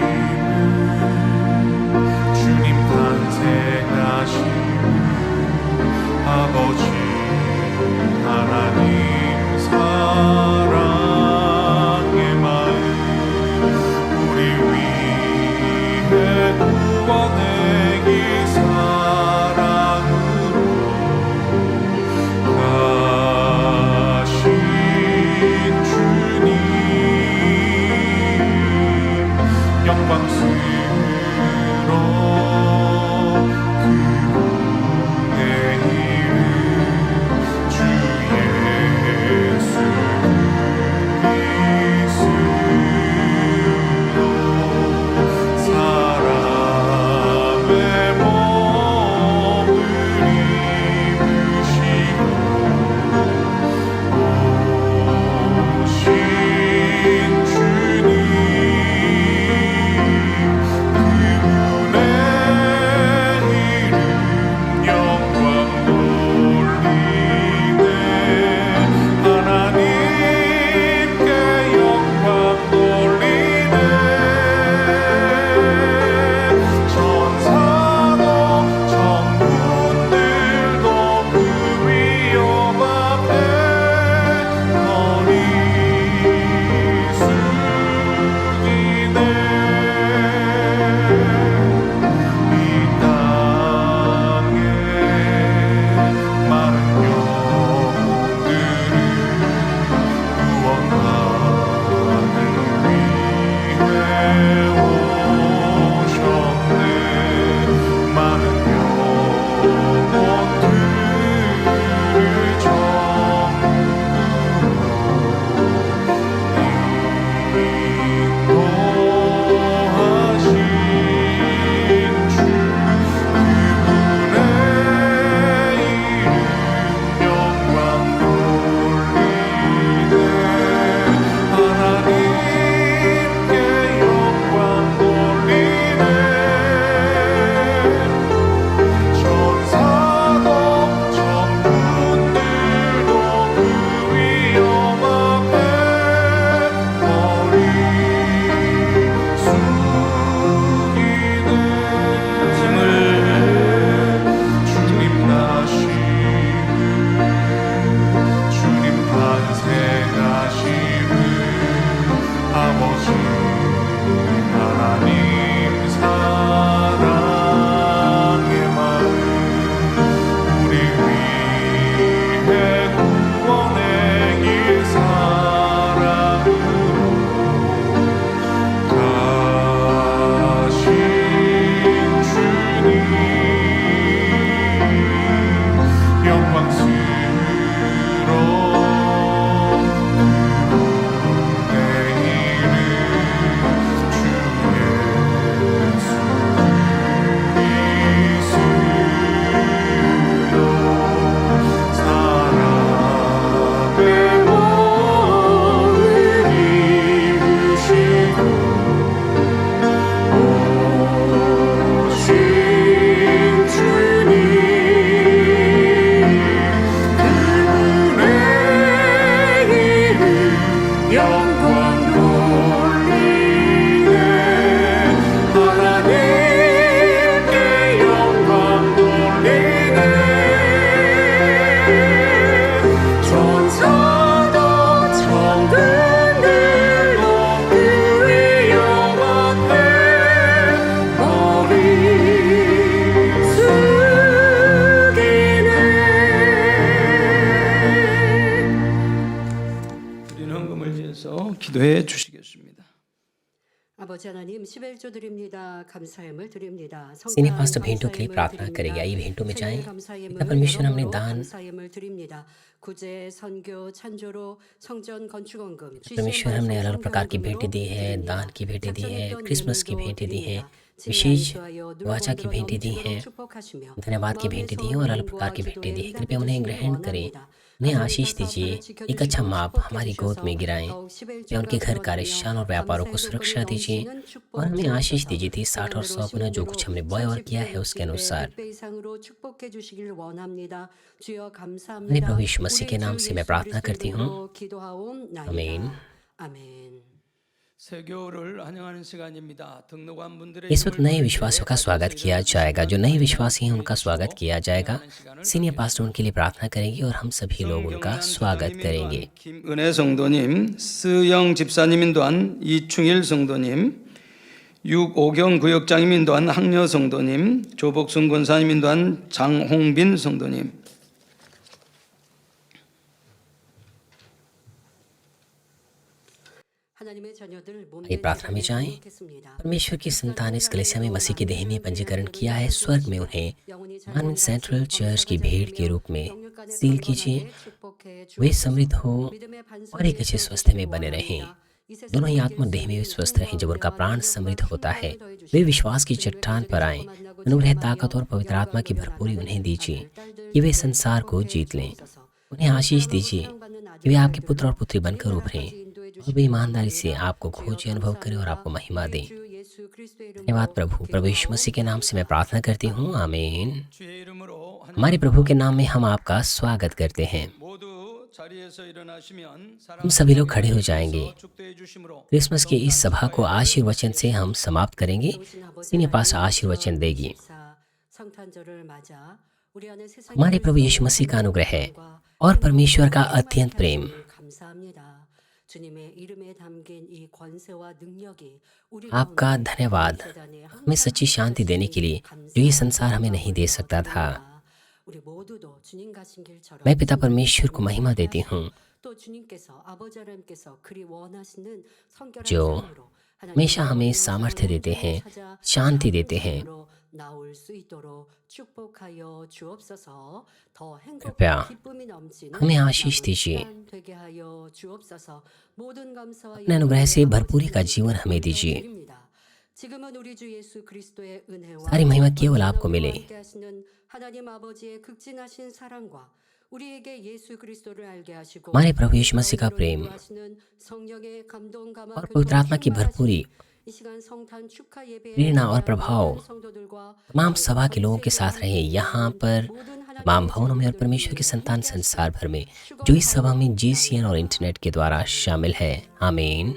Speaker 5: 주님 탄생하시는 아버지 하나님 사랑의 마음 우리
Speaker 7: 아버지 하나님 11조 드립니다. 감사함을 드립니다.
Speaker 3: सीनियर पास्टर भेंटों के लिए प्रार्थना करेगा। ये भेंटों में जाएं। पिता परमेश्वर, हमने दान
Speaker 7: 감사함을 드립니다. 구제, 선교, 찬조로 성전 건축원금,
Speaker 3: परमेश्वर हमने अलग अलग प्रकार की भेंटें दी है, दान की भेंटें दी है, क्रिसमस की भेंटें दी है, विशेष वाचा की भेंटें दी हैं, धन्यवाद की भेंटें दी हैं और अलग प्रकार की भेंटें दी हैं। कृपया उन्हें ग्रहण करें, उन्हें आशीष दीजिए। एक अच्छा माप हमारी गोद में गिराएं या उनके घर, कार्यस्थान और व्यापारों को सुरक्षा दीजिए और हमें आशीष दीजिए थी 60 और 100 गुना जो कुछ हमने बोया और किया है उसके अनुसार। मेरे प्रभु यीशु मसीह के नाम से मैं प्रार्थना करती हूँ, आमीन। इस वक्त नए विश्वासियों का स्वागत किया जाएगा। जो नए विश्वासी हैं उनका स्वागत किया जाएगा। सीनियर पास्टर उनके लिए प्रार्थना करेंगे और हम सभी लोग उनका स्वागत करेंगे।
Speaker 4: 김은혜 성도님, 스영 집사님 인도한 이충일 성도님, 육오경 구역장님 인도한 학녀 성도님, 조복순 권사님 인도한 장홍빈 성도님.
Speaker 3: आइए प्रार्थना में जाएं। परमेश्वर की संतान इस कलीसिया में मसीह की देह में पंजीकरण किया है। स्वर्ग में उन्हें मानव सेंट्रल चर्च की भेंट के रूप में सील कीजिए। वे समृद्ध हो और एक अच्छे स्वास्थ्य में बने रहें। दोनों ही आत्मा और देह में भी स्वस्थ रहें। जब उनका प्राण समृद्ध होता है वे विश्वास की चट्टान पर आएं। अनुग्रह, ताकत और पवित्र आत्मा की भरपूरी उन्हें दीजिए कि वे संसार को जीत लें। उन्हें आशीष दीजिए कि वे आपके पुत्र और पुत्री बनकर उभरें और वे ईमानदारी से आपको खोजें, अनुभव करें और आपको महिमा दें। धन्यवाद प्रभु यीशु मसीह के नाम से मैं प्रार्थना करती हूँ, आमीन। हमारे प्रभु के नाम में हम आपका स्वागत करते हैं। हम सभी लोग खड़े हो जाएंगे। क्रिसमस की इस सभा को आशीर्वचन से हम समाप्त करेंगे। सीनियर पास्टर आशीर्वचन देगी। हमारे प्रभु यीशु मसीह का अनुग्रह है और परमेश्वर का अत्यंत प्रेम, आपका धन्यवाद हमें सच्ची शांति देने के लिए जो ये संसार हमें नहीं दे सकता था। मैं पिता परमेश्वर को महिमा देती हूँ जो हमेशा हमें सामर्थ्य देते हैं, शांति देते हैं। कृपया हमें आशीष दीजिए। अपने अनुग्रह से भरपूरी का जीवन हमें दीजिए। सारी महिमा केवल आपको मिले। हमारे प्रभु यीशु मसीह का प्रेम और पवित्र आत्मा की भरपूरी, प्रेरणा और प्रभाव तमाम सभा के लोगों के साथ रहे, यहाँ पर तमाम भवनों में और परमेश्वर के संतान संसार भर में जो इस सभा में GCN और इंटरनेट के द्वारा शामिल है। आमीन।